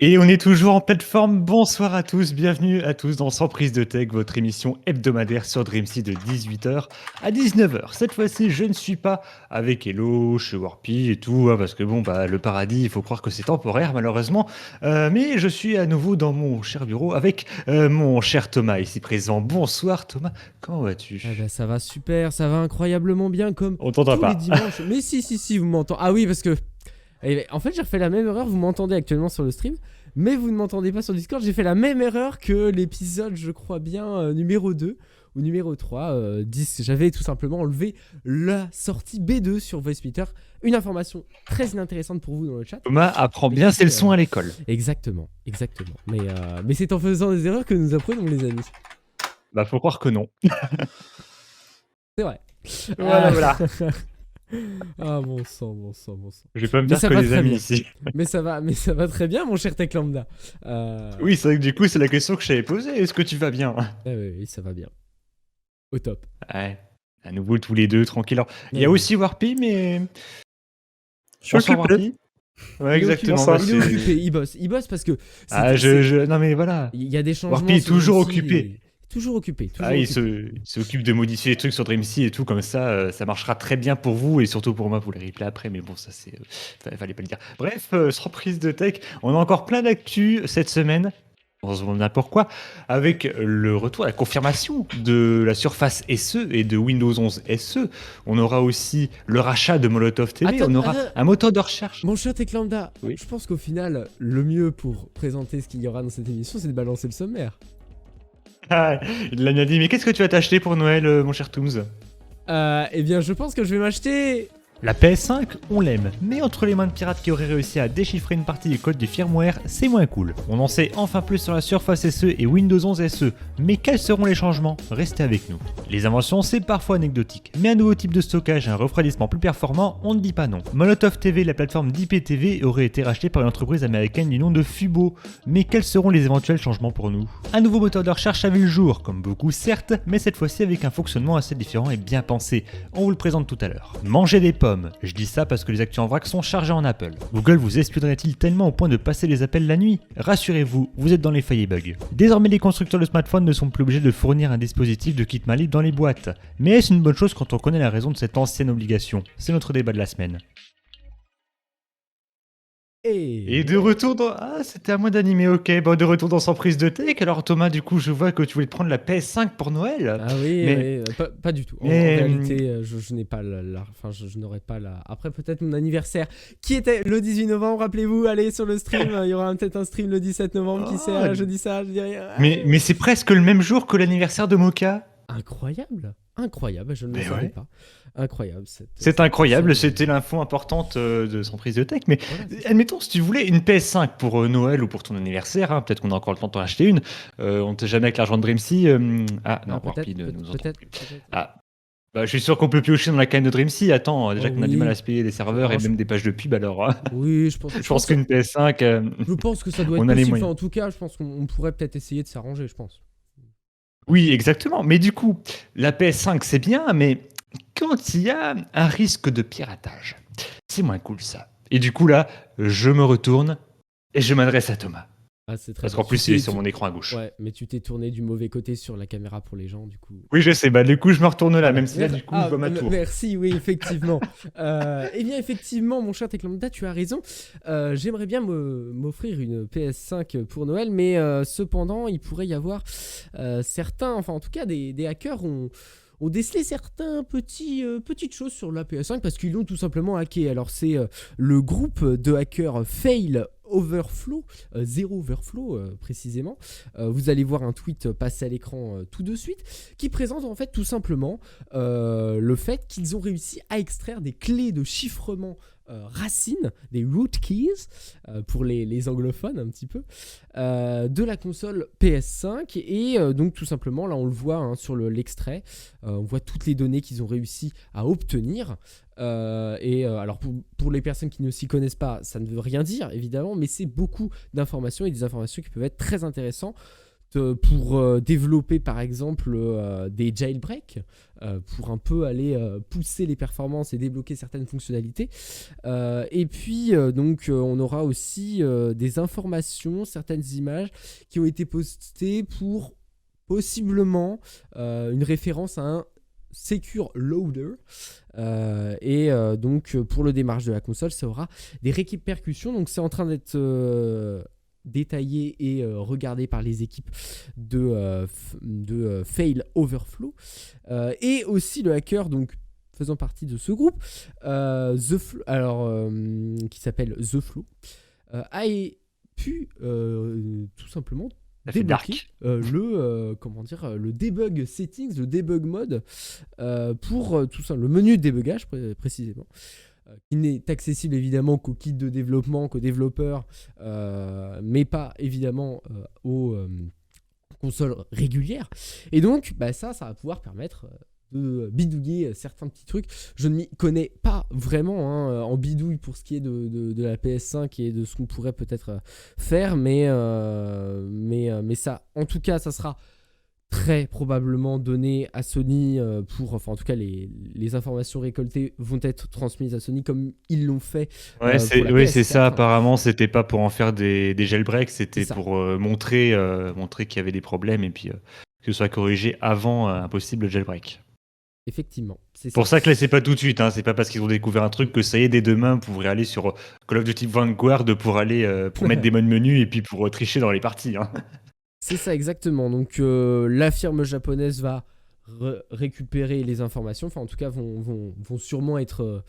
Et on est toujours en pleine forme. Bonsoir à tous, bienvenue à tous dans Sans prise de tech, votre émission hebdomadaire sur Dreamsea de 18h à 19h. Cette fois-ci, je ne suis pas avec Hello, chez Warpy et tout, parce que bon, le paradis, il faut croire que c'est temporaire malheureusement. Mais je suis à nouveau dans mon cher bureau avec mon cher Thomas ici présent. Bonsoir Thomas, comment vas-tu? Ah bah ça va super, ça va incroyablement bien comme On t'entend tous les pas. dimanches. Mais si, vous m'entendez. Ah oui, parce que en fait j'ai refait la même erreur, vous m'entendez actuellement sur le stream, mais vous ne m'entendez pas sur Discord. J'ai fait la même erreur que l'épisode, je crois bien, numéro 2 ou numéro 3, 10. J'avais tout simplement enlevé la sortie B2 sur VoiceMeter. Une information très inintéressante pour vous dans le chat. Thomas apprend Mais bien qui ses leçons à l'école. Exactement. Mais c'est en faisant des erreurs que nous apprenons, les amis. Bah faut croire que non. C'est vrai. Voilà. Ah, bon sang. Je vais pas me Mais dire ça que va les très amis bien. ici. Mais ça va très bien, mon cher Tech Lambda. Oui, c'est vrai que du coup, c'est la question que je t'avais posée. Est-ce que tu vas bien? Oui, ça va bien. Au top. Ouais. À nouveau, tous les deux, tranquille. Alors, il y a Oui. aussi Warpy, mais. Je suis Bonsoir, occupé. Warpy. Ouais, exactement. Bonsoir. Il est occupé, il bosse parce que Non, mais voilà. il y a des changements. Warpy est sur toujours Dreamsea occupé. et- Toujours occupé. Il s'occupe de modifier les trucs sur Dreamsea et tout, comme ça marchera très bien pour vous et surtout pour moi pour les replays après, mais bon, ça c'est. Fallait pas le dire. Bref, sans prise de tech, on a encore plein d'actu cette semaine. On se demande pourquoi, avec le retour, la confirmation de la Surface SE et de Windows 11 SE. On aura aussi le rachat de Molotov TV, Attends, on aura un moteur de recherche. Mon cher Tech Lambda, Oui. je pense qu'au final, le mieux pour présenter ce qu'il y aura dans cette émission, c'est de balancer le sommaire. Il l'a bien dit, mais qu'est-ce que tu vas t'acheter pour Noël, mon cher Tooms? Eh bien, je pense que je vais m'acheter. La PS5, on l'aime, mais entre les mains de pirates qui auraient réussi à déchiffrer une partie du code du firmware, c'est moins cool. On en sait enfin plus sur la Surface SE et Windows 11 SE, mais quels seront les changements? Restez avec nous. Les inventions, c'est parfois anecdotique, mais un nouveau type de stockage et un refroidissement plus performant, on ne dit pas non. Molotov TV, la plateforme d'IPTV, aurait été rachetée par une entreprise américaine du nom de Fubo, mais quels seront les éventuels changements pour nous? Un nouveau moteur de recherche a vu le jour, comme beaucoup certes, mais cette fois-ci avec un fonctionnement assez différent et bien pensé. On vous le présente tout à l'heure. Manger des pommes. Je dis ça parce que les actus en vrac sont chargés en Apple. Google vous espionnerait-il tellement au point de passer les appels la nuit? Rassurez-vous, vous êtes dans les failles et bugs. Désormais, les constructeurs de smartphones ne sont plus obligés de fournir un dispositif de kit main libre dans les boîtes. Mais est-ce une bonne chose quand on connaît la raison de cette ancienne obligation? C'est notre débat de la semaine. Et de retour dans... Ah, c'était à moi d'animer, ok. Bon, de retour dans Sans prise de tech. Alors Thomas, du coup, je vois que tu voulais te prendre la PS5 pour Noël. Ah oui, Mais- pas du tout. En mais- réalité, je n'ai pas enfin, je n'aurai pas la. Après, peut-être mon anniversaire, qui était le 18 novembre. Rappelez-vous, allez sur le stream. Il y aura peut-être un stream le 17 novembre. Qui sait, je dis ça, je dis rien. Mais c'est presque le même jour que l'anniversaire de Mocha. Incroyable, je ne le Mais savais ouais. pas. Incroyable. C'est incroyable, c'était l'info importante de Sans prise de tech. Mais Voilà, admettons, si tu voulais une PS5 pour Noël ou pour ton anniversaire, hein, peut-être qu'on a encore le temps de t'en acheter une. On ne sait jamais avec l'argent de Dreamsea. Ah non, Warpy ne nous entend peut-être. plus. Ah, je suis sûr qu'on peut piocher dans la canne de Dreamsea. Attends, déjà Oh qu'on a du oui. mal à se payer des serveurs et Oh, même des pages de pub, alors Oui, je pense. je pense qu'une PS5. Je pense que ça doit On être a les possible. moyens. Enfin, en tout cas, je pense qu'on pourrait peut-être essayer de s'arranger, je pense. Oui, exactement. Mais du coup, la PS5, c'est bien, mais quand il y a un risque de piratage, c'est moins cool ça. Et du coup, là, je me retourne et je m'adresse à Thomas. Ah, c'est très Parce bien. qu'en plus, il est sur mon écran à gauche. Ouais, mais tu t'es tourné du mauvais côté sur la caméra pour les gens, du coup. Oui, je sais. Du coup, je me retourne là, même si là, du coup, je vois ma tour. Merci, oui, effectivement. Eh bien, effectivement, mon cher Techlambda, tu as raison. J'aimerais bien m'offrir une PS5 pour Noël, mais cependant, il pourrait y avoir certains, enfin, en tout cas, des hackers ont décelé certaines petites choses sur la PS5 parce qu'ils l'ont tout simplement hacké. Alors, c'est le groupe de hackers Fail Overflow, Zero Overflow précisément. Vous allez voir un tweet passer à l'écran tout de suite qui présente en fait tout simplement le fait qu'ils ont réussi à extraire des clés de chiffrement racines, des root keys pour les anglophones un petit peu, de la console PS5 et donc tout simplement là on le voit hein, sur l'extrait, on voit toutes les données qu'ils ont réussi à obtenir. Alors pour les personnes qui ne s'y connaissent pas, ça ne veut rien dire évidemment, mais c'est beaucoup d'informations et des informations qui peuvent être très intéressantes pour développer par exemple des jailbreaks, pour un peu aller pousser les performances et débloquer certaines fonctionnalités. Et puis donc on aura aussi des informations, certaines images qui ont été postées pour possiblement une référence à un Secure Loader. Donc pour le démarrage de la console, ça aura des répercussions. Donc c'est en train d'être détaillé et regardé par les équipes de Fail Overflow, et aussi le hacker donc faisant partie de ce groupe, qui s'appelle The Flow, a pu tout simplement débloquer le debug settings, le debug mode, pour tout ça, le menu de débugage précisément, qui n'est accessible évidemment qu'au kit de développement, qu'aux développeurs, mais pas évidemment aux consoles régulières. Et donc ça va pouvoir permettre de bidouiller certains petits trucs. Je ne m'y connais pas vraiment en bidouille pour ce qui est de la PS5 et de ce qu'on pourrait peut-être faire, mais ça, en tout cas, ça sera très probablement donné à Sony en tout cas les informations récoltées vont être transmises à Sony comme ils l'ont fait pour la c'est ça. PS4. Apparemment, c'était pas pour en faire des jailbreaks, c'était C'est ça. pour montrer qu'il y avait des problèmes et puis que ce soit corrigé avant un possible jailbreak. Effectivement, c'est Pour ça que là, c'est pas tout de suite. C'est pas parce qu'ils ont découvert un truc que ça y est, dès demain, vous pourrez aller sur Call of Duty Vanguard pour mettre des modes menus et puis pour tricher dans les parties. C'est ça exactement. Donc la firme japonaise va récupérer les informations, enfin en tout cas vont sûrement être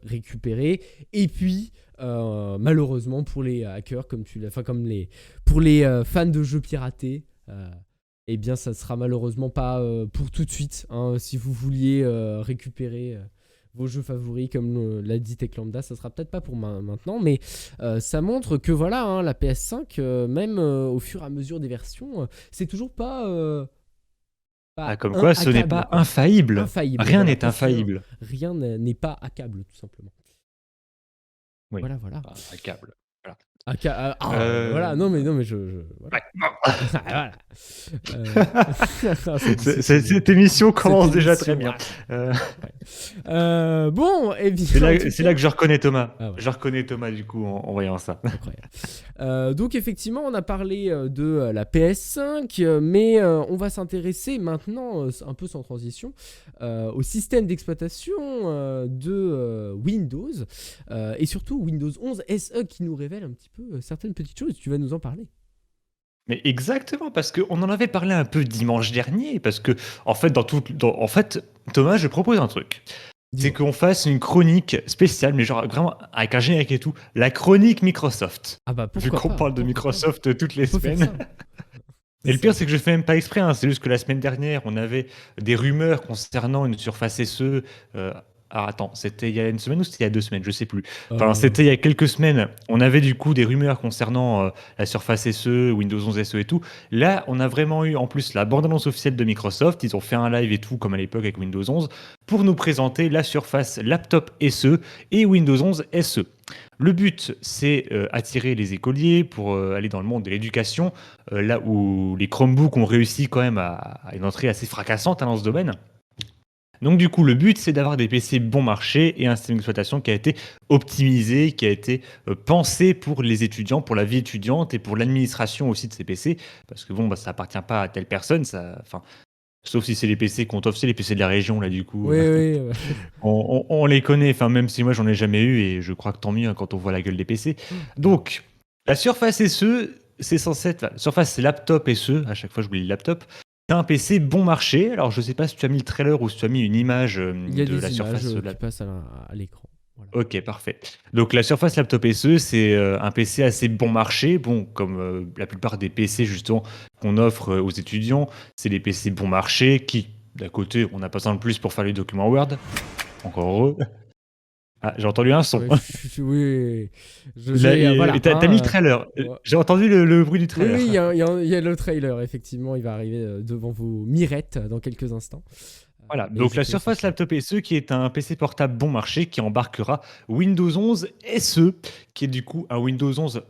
récupérées. Et puis malheureusement pour les hackers, pour les fans de jeux piratés, eh bien ça sera malheureusement pas pour tout de suite. Si vous vouliez récupérer vos jeux favoris, comme l'a dit Tech Lambda, ça sera peut-être pas pour maintenant, mais ça montre que voilà, la PS5, même au fur et à mesure des versions, c'est toujours pas comme quoi, ce n'est pas infaillible. Infaillible. Rien Voilà, n'est infaillible. Rien n'est pas accable, tout simplement. Oui. Voilà. Accable. Voilà, non mais voilà. Voilà. Cette émission commence déjà très bien. Bon, et bien. C'est là que je reconnais Thomas. Ah ouais. Je reconnais Thomas du coup en voyant ça. Incroyable. Donc effectivement, on a parlé de la PS5, mais on va s'intéresser maintenant, un peu sans transition, au système d'exploitation de Windows, et surtout Windows 11 SE qui nous révèle un petit peu certaines petites choses. Tu vas nous en parler. Mais exactement, parce qu'on en avait parlé un peu dimanche dernier, parce que en fait, Thomas, je propose un truc. C'est qu'on fasse une chronique spéciale, mais genre vraiment avec un générique et tout, la chronique Microsoft. Ah bah Vu pourquoi qu'on pas, parle de Microsoft toutes les Faut faire semaines. ça. Et le pire, c'est que je fais même pas exprès, c'est juste que la semaine dernière, on avait des rumeurs concernant une Surface SE. Attends, c'était il y a une semaine ou c'était il y a 2 semaines, je sais plus. Enfin, c'était il y a quelques semaines. On avait du coup des rumeurs concernant la Surface SE, Windows 11 SE et tout. Là, on a vraiment eu en plus la bande-annonce officielle de Microsoft. Ils ont fait un live et tout, comme à l'époque avec Windows 11, pour nous présenter la Surface Laptop SE et Windows 11 SE. Le but, c'est attirer les écoliers pour aller dans le monde de l'éducation, là où les Chromebooks ont réussi quand même à une entrée assez fracassante dans ce domaine. Donc du coup, le but, c'est d'avoir des PC bon marché et un système d'exploitation qui a été optimisé, qui a été pensé pour les étudiants, pour la vie étudiante et pour l'administration aussi de ces PC. Parce que bon, ça appartient pas à telle personne, sauf si c'est les PC qu'on t'offre, c'est les PC de la région, là, du coup. Oui. On les connaît, même si moi, j'en ai jamais eu, et je crois que tant mieux quand on voit la gueule des PC. Donc, la Surface SE, c'est censé être... Surface Laptop SE, à chaque fois, j'oublie le laptop. C'est un PC bon marché. Alors, je sais pas si tu as mis le trailer ou si tu as mis une image Il y a de des la images Surface qui passent à l'écran. Voilà. Ok, parfait. Donc la Surface Laptop SE, c'est un PC assez bon marché, comme la plupart des PC justement qu'on offre aux étudiants, c'est des PC bon marché qui, d'un côté, on n'a pas besoin de plus pour faire les documents Word, encore heureux. Ah, j'ai entendu un son. Oui. T'as mis le trailer. J'ai entendu le bruit du trailer. Oui, il y a le trailer, effectivement, il va arriver devant vos mirettes dans quelques instants. Voilà, donc la Surface Laptop SE qui est un PC portable bon marché qui embarquera Windows 11 SE, qui est du coup un Windows 11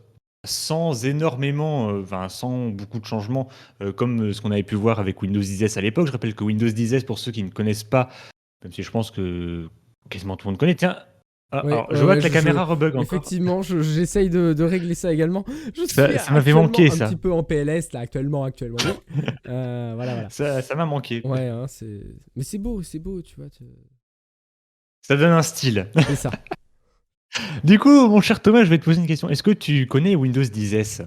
sans énormément, sans beaucoup de changements, comme ce qu'on avait pu voir avec Windows 10 à l'époque. Je rappelle que Windows 10, pour ceux qui ne connaissent pas, même si je pense que quasiment tout le monde connaît, tiens, Ouais, alors ouais, je vois ouais, que la caméra rebug encore. effectivement, j'essaye de régler ça également. Je suis Ça m'avait actuellement manqué, un ça. petit peu en PLS, là, actuellement, oui. Voilà, voilà. Ça m'a manqué. Ouais, hein, mais c'est beau, tu vois. Ça donne un style. C'est ça. Du coup, mon cher Thomas, je vais te poser une question. Est-ce que tu connais Windows 10?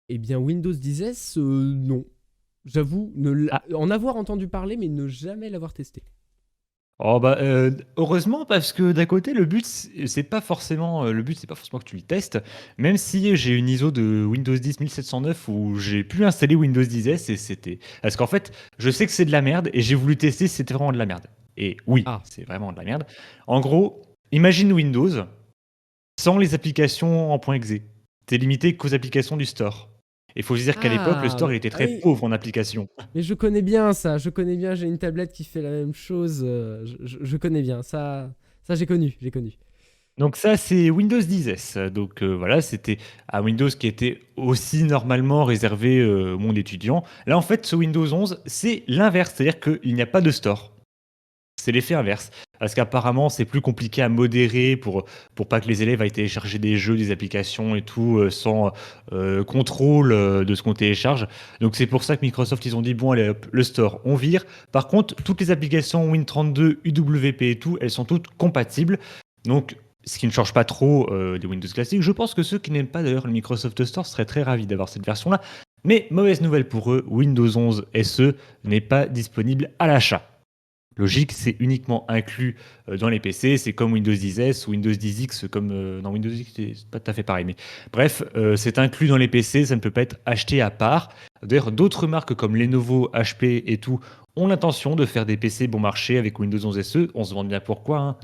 Eh bien, Windows 10 non. J'avoue, Ah, en avoir entendu parler, mais ne jamais l'avoir testé. oh bah heureusement parce que d'un côté c'est pas forcément que tu le testes, même si j'ai une ISO de Windows 10 1709 où j'ai pu installer Windows 10 et c'était parce qu'en fait je sais que c'est de la merde et j'ai voulu tester si c'était vraiment de la merde. Et oui, Ah, c'est vraiment de la merde. En gros, imagine Windows sans les applications en .exe. T'es limité qu'aux applications du store. Il faut se dire qu'à l'époque le store il était très oui. pauvre en applications. Mais je connais bien ça, j'ai une tablette qui fait la même chose, je connais bien, ça j'ai connu. Donc ça, c'est Windows 10. Donc voilà, c'était un Windows qui était aussi normalement réservé au monde étudiant. Là, en fait, ce Windows 11, c'est l'inverse, c'est-à-dire qu'il n'y a pas de store. C'est l'effet inverse. Parce qu'apparemment, c'est plus compliqué à modérer pour pas que les élèves aillent télécharger des jeux, des applications et tout, sans contrôle de ce qu'on télécharge. Donc c'est pour ça que Microsoft, ils ont dit, bon, allez, hop, le store, on vire. Par contre, toutes les applications Win32, UWP et tout, elles sont toutes compatibles. Donc, ce qui ne change pas trop des Windows classiques. Je pense que ceux qui n'aiment pas d'ailleurs le Microsoft Store seraient très ravis d'avoir cette version-là. Mais mauvaise nouvelle pour eux, Windows 11 SE n'est pas disponible à l'achat. Logique, c'est uniquement inclus dans les PC. C'est comme Windows 10 ou Windows 10X, comme non, Windows 10 c'est pas tout à fait pareil, mais bref, c'est inclus dans les PC. Ça ne peut pas être acheté à part. D'ailleurs, d'autres marques comme Lenovo, HP et tout ont l'intention de faire des PC bon marché avec Windows 11 SE. On se demande bien pourquoi, hein.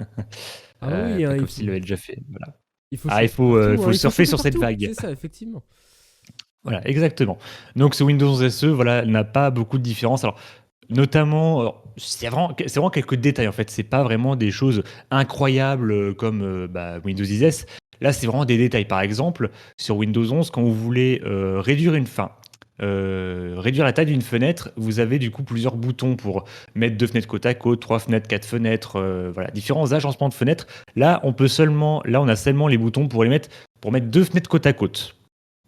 Ah bah oui, hein, Pas comme s'ils l'avaient déjà fait. Voilà. il faut Ah, il choper faut, partout, faut hein, il faut surfer choper sur cette partout, vague. c'est ça, effectivement. Voilà, exactement. Donc ce Windows 11 SE, voilà, n'a pas beaucoup de différence. Alors, notamment, c'est vraiment quelques détails en fait. C'est pas vraiment des choses incroyables comme Windows 10. Là, c'est vraiment des détails. Par exemple, sur Windows 11, quand vous voulez réduire la taille d'une fenêtre, vous avez du coup plusieurs boutons pour mettre 2 fenêtres côte à côte, 3 fenêtres, 4 fenêtres, voilà, différents agencements de fenêtres. Là, on a seulement les boutons pour mettre 2 fenêtres côte à côte.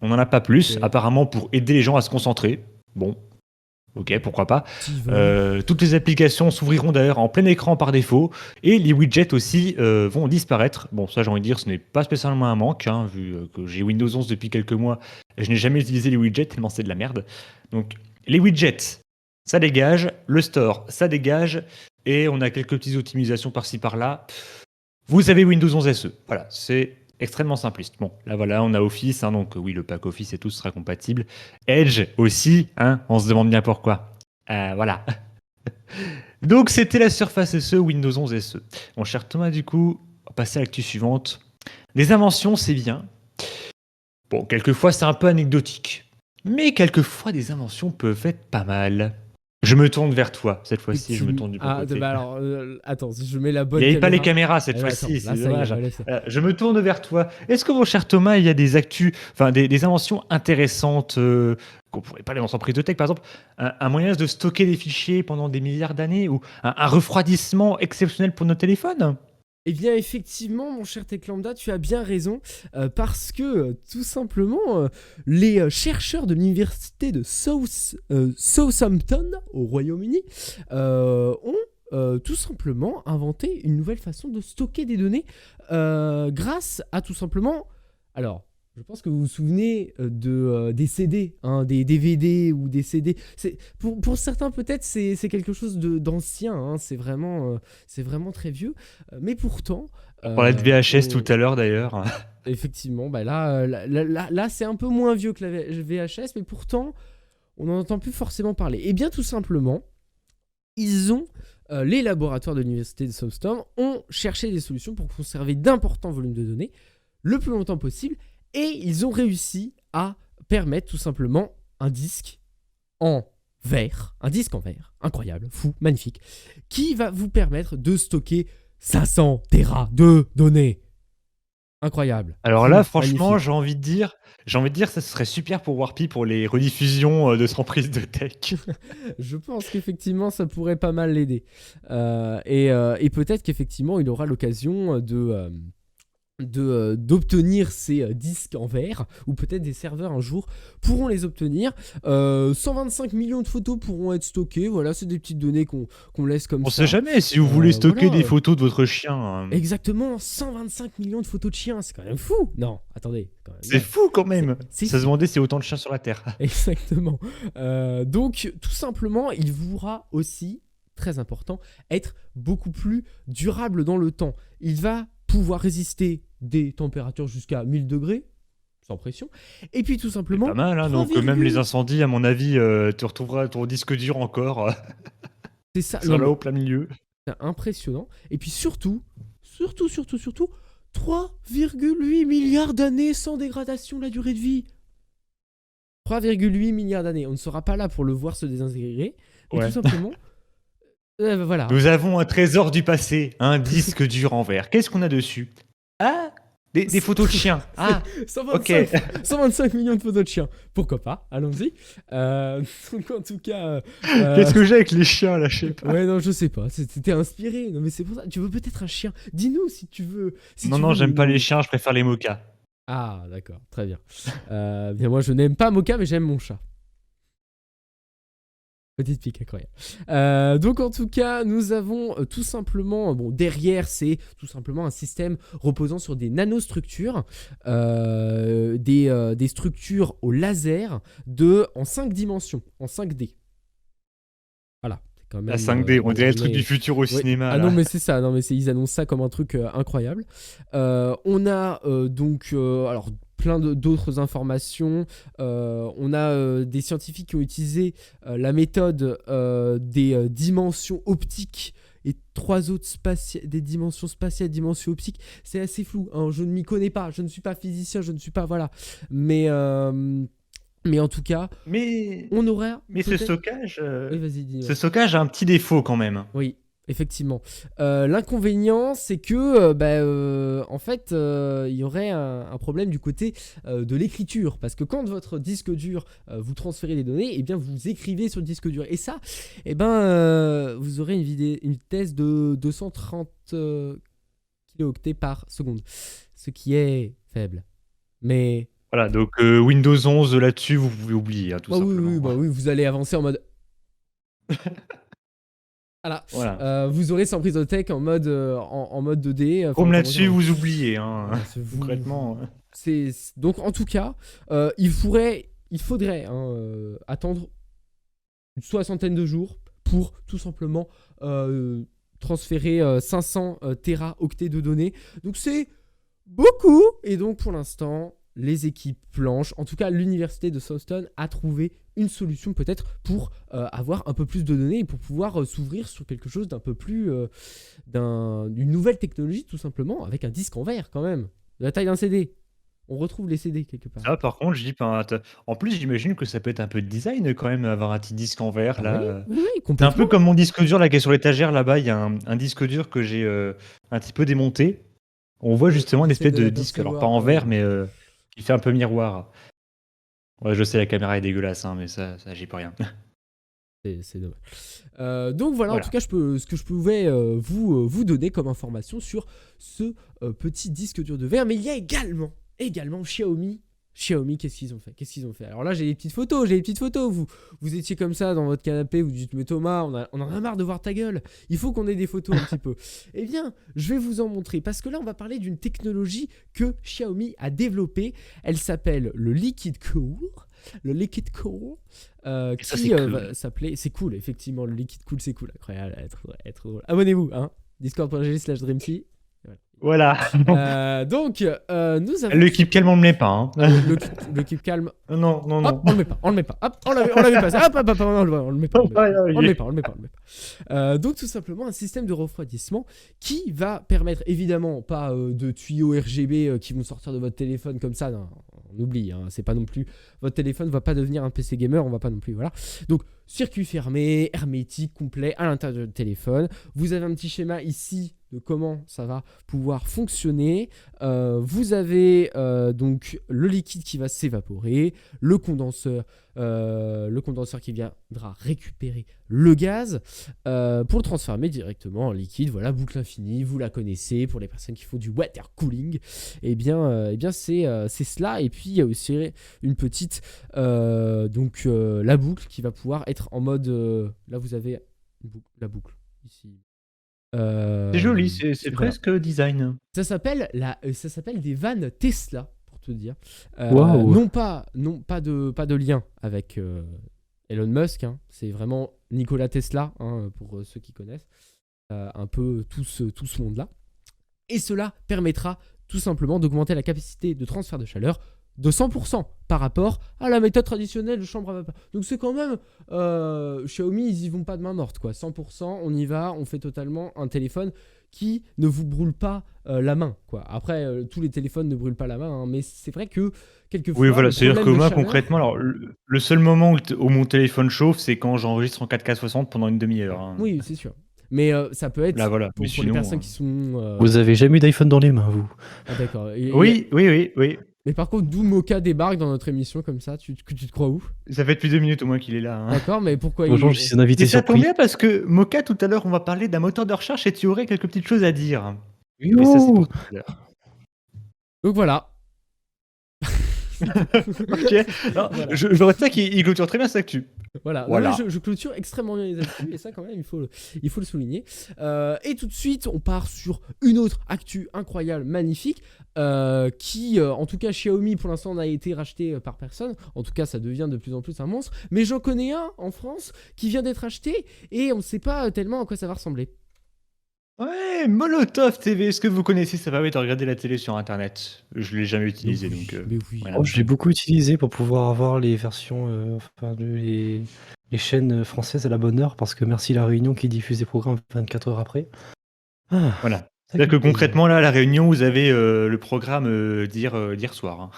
On n'en a pas plus, Ok. apparemment pour aider les gens à se concentrer. Bon, ok, pourquoi pas. Steven. Toutes les applications s'ouvriront d'ailleurs en plein écran par défaut et les widgets aussi vont disparaître. Bon, ça j'ai envie de dire, ce n'est pas spécialement un manque, hein, vu que j'ai Windows 11 depuis quelques mois et je n'ai jamais utilisé les widgets tellement c'est de la merde. Donc les widgets, ça dégage, le store, ça dégage et on a quelques petites optimisations par-ci par-là. Vous avez Windows 11 SE, voilà, c'est extrêmement simpliste. Bon, là voilà, on a Office, hein, donc oui, le pack Office et tout sera compatible. Edge aussi, hein, on se demande bien pourquoi. Voilà. Donc c'était la Surface SE Windows 11 SE. Mon cher Thomas, du coup, on va passer à l'actu suivante. Les inventions, c'est bien. Bon, quelquefois c'est un peu anecdotique. Mais quelquefois des inventions peuvent être pas mal. Je me tourne vers toi, cette fois-ci, je me tourne du bon côté. Bah alors, attends, si je mets la Il bonne n'y avait pas les caméra. caméras cette Attends, fois-ci, là, c'est ça y est, dommage. voilà, ça. Je me tourne vers toi. Est-ce que, mon cher Thomas, il y a des des inventions intéressantes qu'on pourrait parler dans son prise de tech, par exemple, un moyen de stocker des fichiers pendant des milliards d'années ou un refroidissement exceptionnel pour nos téléphones? Eh bien, effectivement, mon cher Tech Lambda, tu as bien raison, parce que, tout simplement, les chercheurs de l'université de Southampton, au Royaume-Uni, ont tout simplement inventé une nouvelle façon de stocker des données grâce à tout simplement... Alors, je pense que vous vous souvenez des CD, hein, des DVD ou des CD. Pour certains, peut-être, c'est quelque chose d'ancien, hein, c'est vraiment très vieux. Mais pourtant... On parlait de VHS tout à l'heure, d'ailleurs. Effectivement, bah là c'est un peu moins vieux que la VHS, mais pourtant, on n'en entend plus forcément parler. Et bien, tout simplement, les laboratoires de l'université de Southampton ont cherché des solutions pour conserver d'importants volumes de données le plus longtemps possible. Et ils ont réussi à permettre tout simplement un disque en verre, incroyable, fou, magnifique, qui va vous permettre de stocker 500 Tera de données. Incroyable. Alors là, franchement, Magnifique. j'ai envie de dire, ça serait super pour Warpy pour les rediffusions de son prise de tech. Je pense qu'effectivement, ça pourrait pas mal l'aider. Et peut-être qu'effectivement, il aura l'occasion d'obtenir ces disques en verre, ou peut-être des serveurs un jour pourront les obtenir. 125 millions de photos pourront être stockées. Voilà, c'est des petites données qu'on laisse comme On ça. sait jamais si vous voulez stocker Voilà. des photos de votre chien. Exactement, 125 millions de photos de chiens, c'est quand même fou. Non, attendez, quand même. C'est fou quand même. C'est Ça se fou. demandait s'il y a autant de chiens sur la Terre. Exactement. Donc, tout simplement, il pourra aussi, très important, être beaucoup plus durable dans le temps. Il va pouvoir résister des températures jusqu'à 1000 degrés, sans pression. Et puis, tout simplement, Pas mal, hein. Donc 3, même les incendies, à mon avis, tu retrouveras ton disque dur encore c'est ça. sur Non, là mais au plein milieu. c'est impressionnant. Et puis surtout, 3,8 milliards d'années sans dégradation de la durée de vie. 3,8 milliards d'années. On ne sera pas là pour le voir se désintégrer. Mais Ouais. tout simplement, voilà. Nous avons un trésor du passé, un disque dur en verre. Qu'est-ce qu'on a dessus? Ah, des photos de chiens. Ah, 125, 125 millions de photos de chiens. Pourquoi pas? Allons-y. Donc en tout cas... qu'est-ce que j'ai avec les chiens là, je sais pas. Ouais, non, je sais pas. C'était inspiré. Non, mais c'est pour ça. Tu veux peut-être un chien? Dis-nous si tu veux. Si tu Non, veux j'aime pas nous- les chiens, je préfère les mokas. Ah, d'accord. Très bien. Bien, moi, je n'aime pas Mocha, mais j'aime mon chat. Petite pique incroyable. Donc en tout cas, nous avons tout simplement, bon, derrière, c'est tout simplement un système reposant sur des nanostructures, des structures au laser en 5 dimensions, en 5D. Voilà. C'est quand même, La 5D, on dirait le truc mais- du futur au Ouais. cinéma. Ah là. non, mais c'est ça. Non, mais ils annoncent ça comme un truc incroyable. On a donc alors plein d'autres informations. On a des scientifiques qui ont utilisé la méthode des dimensions optiques et 3 autres des dimensions spatiales, dimensions optiques. C'est assez flou, hein. Je ne m'y connais pas. Je ne suis pas physicien. Je ne suis pas voilà. Mais en tout cas, Mais on aura. ce peut-être- stockage, Oui, vas-y, dis. ce stockage a un petit défaut quand même. Oui, effectivement. L'inconvénient, c'est que, en fait, il y aurait un problème du côté de l'écriture. Parce que quand votre disque dur, vous transférez les données, eh bien, vous écrivez sur le disque dur. Et ça, eh ben, vous aurez une vitesse de 230 kilooctets par seconde. Ce qui est faible. Mais... Voilà, donc Windows 11 là-dessus, vous pouvez oublier, hein, tout oui, simplement. oui, vous allez avancer en mode... Voilà. Vous aurez sans prise de tech en mode 2D. enfin, Comme comment là-dessus, dire, vous oubliez, hein, voilà, concrètement. Donc en tout cas, il faudrait attendre une soixantaine de jours pour tout simplement transférer 500 téraoctets de données. Donc c'est beaucoup. Et donc pour l'instant, les équipes planchent. En tout cas, l'université de Southern a trouvé une solution peut-être pour avoir un peu plus de données et pour pouvoir s'ouvrir sur quelque chose d'un peu plus... d'une nouvelle technologie tout simplement, avec un disque en verre quand même, de la taille d'un CD. On retrouve les CD quelque part. Ça, par contre, je dis pas. En plus, j'imagine que ça peut être un peu de design quand même, avoir un petit disque en verre. Ah Là. oui, C'est un complètement. peu comme mon disque dur là, qui est sur l'étagère là-bas. Il y a un disque dur que j'ai un petit peu démonté. On voit justement une espèce de disque, alors pas en verre, mais qui fait un peu miroir. Ouais, je sais, la caméra est dégueulasse, hein, mais ça j'y peux rien. C'est dommage. Donc voilà, en Voilà. tout cas, ce que je pouvais vous donner comme information sur ce petit disque dur de verre. Mais il y a également Xiaomi. Xiaomi, qu'est-ce qu'ils ont fait? Alors là, j'ai des petites photos. Vous étiez comme ça dans votre canapé, vous dites, mais Thomas, on en a marre de voir ta gueule. Il faut qu'on ait des photos un petit peu. Eh bien, je vais vous en montrer. Parce que là, on va parler d'une technologie que Xiaomi a développée. Elle s'appelle le Liquid Cool. Le Liquid Cool. ça, Qui c'est cool. va s'appeler... C'est cool, effectivement. Le Liquid Cool, c'est cool. Incroyable, être drôle. Abonnez-vous, hein. Discord.gg/Dreamsy. Voilà. Donc, nous avons... Le keep calme, on ne me l'est pas. Hein. Le keep calme. Non. Hop, on le met pas. Hop, on l'avait pas. Hop, on le met pas. Donc, tout simplement, un système de refroidissement qui va permettre, évidemment, pas de tuyaux RGB qui vont sortir de votre téléphone comme ça. Non, on oublie, hein, c'est pas non plus... Votre téléphone va pas devenir un PC gamer, on va pas non plus, voilà. Donc, circuit fermé, hermétique, complet, à l'intérieur du téléphone. Vous avez un petit schéma ici de comment ça va pouvoir fonctionner. Vous avez donc le liquide qui va s'évaporer, le condenseur qui viendra récupérer le gaz pour le transformer directement en liquide. Voilà, boucle infinie, vous la connaissez pour les personnes qui font du water cooling. Eh bien c'est cela. Et puis il y a aussi une petite la boucle qui va pouvoir être en mode là vous avez la boucle ici. C'est joli, c'est voilà. presque design. Ça s'appelle des vannes Tesla, pour te dire. Waouh. Non pas de lien avec Elon Musk, hein. C'est vraiment Nikola Tesla, hein, pour ceux qui connaissent un peu tout ce monde-là. Et cela permettra tout simplement d'augmenter la capacité de transfert de chaleur de 100% par rapport à la méthode traditionnelle de chambre à vapeur. Donc c'est quand même Xiaomi, ils y vont pas de main morte, quoi. 100%, on y va, on fait totalement un téléphone qui ne vous brûle pas la main, quoi. Après, tous les téléphones ne brûlent pas la main, hein, mais c'est vrai que quelquefois... Oui, voilà, le c'est-à-dire que problème de moi, chaleur- concrètement, alors, le seul moment où mon téléphone chauffe, c'est quand j'enregistre en 4K 60 pendant une demi-heure. Hein. Oui, c'est sûr. Mais ça peut être Là, voilà. pour Mais les sinon, personnes qui sont... Vous avez jamais eu d'iPhone dans les mains, vous? Ah, d'accord. Oui. Mais par contre, d'où Moka débarque dans notre émission comme ça, tu te crois où? Ça fait depuis 2 minutes au moins qu'il est là. Hein. D'accord, mais pourquoi Bonjour, je suis un invité Et ça tombe surpris. bien parce que Moka, tout à l'heure, on va parler d'un moteur de recherche et tu aurais quelques petites choses à dire. Oui, Mais ça, c'est oh. pour tout à l'heure. Donc voilà. Ok. Non, Voilà. je retiens qu'il clôture très bien sa actu. Voilà, Voilà. Non, mais je clôture extrêmement bien les actus, et ça quand même il faut le souligner. Et tout de suite on part sur une autre actu incroyable, magnifique, qui en tout cas Xiaomi pour l'instant n'a été racheté par personne, en tout cas ça devient de plus en plus un monstre, mais j'en connais un en France qui vient d'être acheté et on ne sait pas tellement à quoi ça va ressembler. Ouais, Molotov TV, est-ce que vous connaissez? Ça permet de regarder la télé sur internet. Je l'ai jamais utilisé, donc. Mais oui. Voilà. Oh, je l'ai beaucoup utilisé pour pouvoir avoir les versions, les chaînes françaises à la bonne heure, parce que merci La Réunion qui diffuse des programmes 24 heures après. Ah, Voilà. ça C'est-à-dire fait que plaisir. concrètement, là, à La Réunion, vous avez le programme d'hier soir. Hein.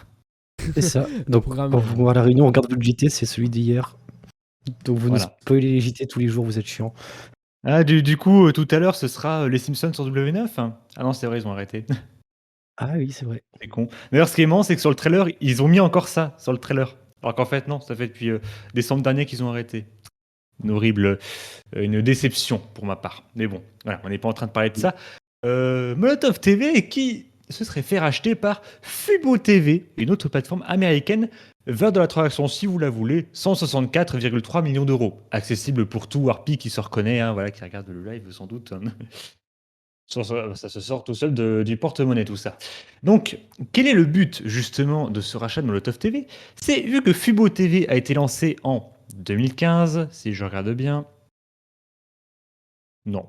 C'est ça. Donc, programme, quand vous à La Réunion, on regarde votre JT, c'est celui d'hier. Donc, vous nous Voilà. spoilez les JT tous les jours, vous êtes chiant. Ah, du coup, tout à l'heure, ce sera les Simpsons sur W9. Hein. Ah non, c'est vrai, ils ont arrêté. Ah oui, c'est vrai. C'est con. D'ailleurs, ce qui est marrant, c'est que sur le trailer, ils ont mis encore ça sur le trailer. Alors qu'en fait, non, ça fait depuis décembre dernier qu'ils ont arrêté. Une déception pour ma part. Mais bon, voilà, on n'est pas en train de parler de ça. Molotov TV qui se serait fait racheter par Fubo TV, une autre plateforme américaine, vers de la transaction, si vous la voulez, 164,3 millions d'euros. Accessible pour tout Warpy qui se reconnaît, hein, voilà, qui regarde le live sans doute. Ça se sort tout seul du porte-monnaie, tout ça. Donc, quel est le but, justement, de ce rachat de Molotov TV? C'est, vu que Fubo TV a été lancé en 2015, si je regarde bien... Non.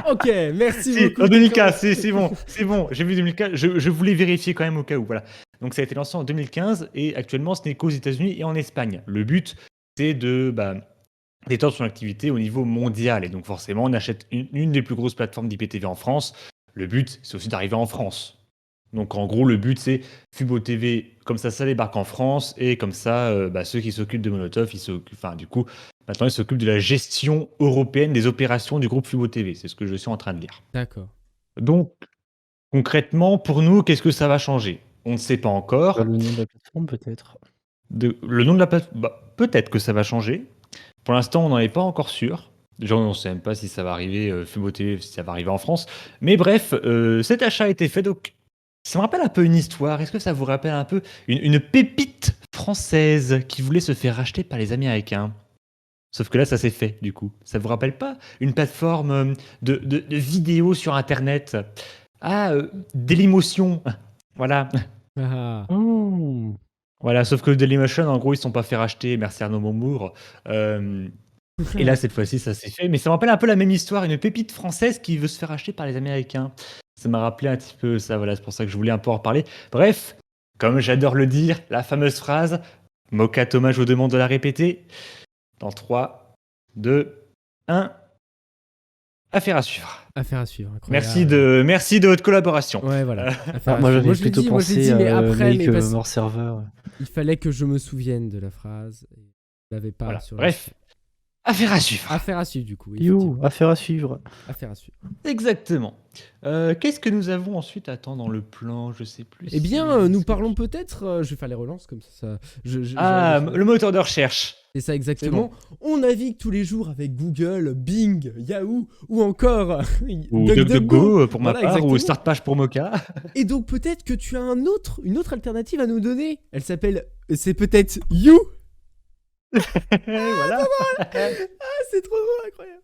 Ok, merci Si, beaucoup. en 2015, c'est bon, j'ai vu 2015, je voulais vérifier quand même au cas où, voilà. Donc ça a été lancé en 2015 et actuellement ce n'est qu'aux États-Unis et en Espagne. Le but, c'est d'étendre son activité au niveau mondial et donc forcément on achète une des plus grosses plateformes d'IPTV en France. Le but, c'est aussi d'arriver en France. Donc en gros, le but, c'est Fubo TV, comme ça débarque en France et comme ça, ceux qui s'occupent de Molotov, maintenant, ils s'occupent de la gestion européenne des opérations du groupe Fubo TV. C'est ce que je suis en train de lire. D'accord. Donc, concrètement, pour nous, qu'est-ce que ça va changer? On ne sait pas encore. Le nom de la plateforme, peut-être. Le nom de la plateforme, peut-être que ça va changer. Pour l'instant, on n'en est pas encore sûr. Déjà, on ne sait même pas si ça va arriver, Fubo TV, si ça va arriver en France. Mais bref, cet achat a été fait. Donc, ça me rappelle un peu une histoire. Est-ce que ça vous rappelle un peu une pépite française qui voulait se faire racheter par les Américains? Sauf que là, ça s'est fait, du coup. Ça vous rappelle pas une plateforme de vidéos sur Internet? Ah, Dailymotion. Voilà. Ah. Oh. Voilà, sauf que Dailymotion, en gros, ils ne sont pas fait racheter. Merci Arnaud Montebourg. Et là, cette fois-ci, ça s'est fait. Mais ça me rappelle un peu la même histoire. Une pépite française qui veut se faire racheter par les Américains. Ça m'a rappelé un petit peu ça. Voilà, c'est pour ça que je voulais un peu en reparler. Bref, comme j'adore le dire, la fameuse phrase « Moka Thomas, je vous demande de la répéter ». Dans 3, 2, 1. Affaire à suivre. Affaire à suivre, incroyable. Merci de votre collaboration. Ouais, voilà. Affaire à Moi, suivre. j'avais je l'ai plutôt dit, moi, je l'ai pensé dit, mais à après, Make mais parce- More Server. il fallait que je me souvienne de la phrase. Et je l'avais pas Voilà. sur Bref, Affaire à suivre. Affaire à suivre, du coup. effectivement. You, affaire à suivre. Affaire à suivre. Exactement. Qu'est-ce que nous avons ensuite? Attends, dans le plan, je sais plus. Eh bien, nous parlons peut-être. Je vais faire les relances comme ça. Ah, le moteur de recherche. C'est ça exactement. On navigue tous les jours avec Google, Bing, Yahoo ou encore Ou DuckDuckGo. DuckDuckGo pour ma Voilà, part, ou exactement. Startpage pour Mocha. Et donc peut-être que tu as une autre alternative à nous donner. Elle s'appelle. C'est peut-être You. Voilà. Ah, c'est trop beau, incroyable.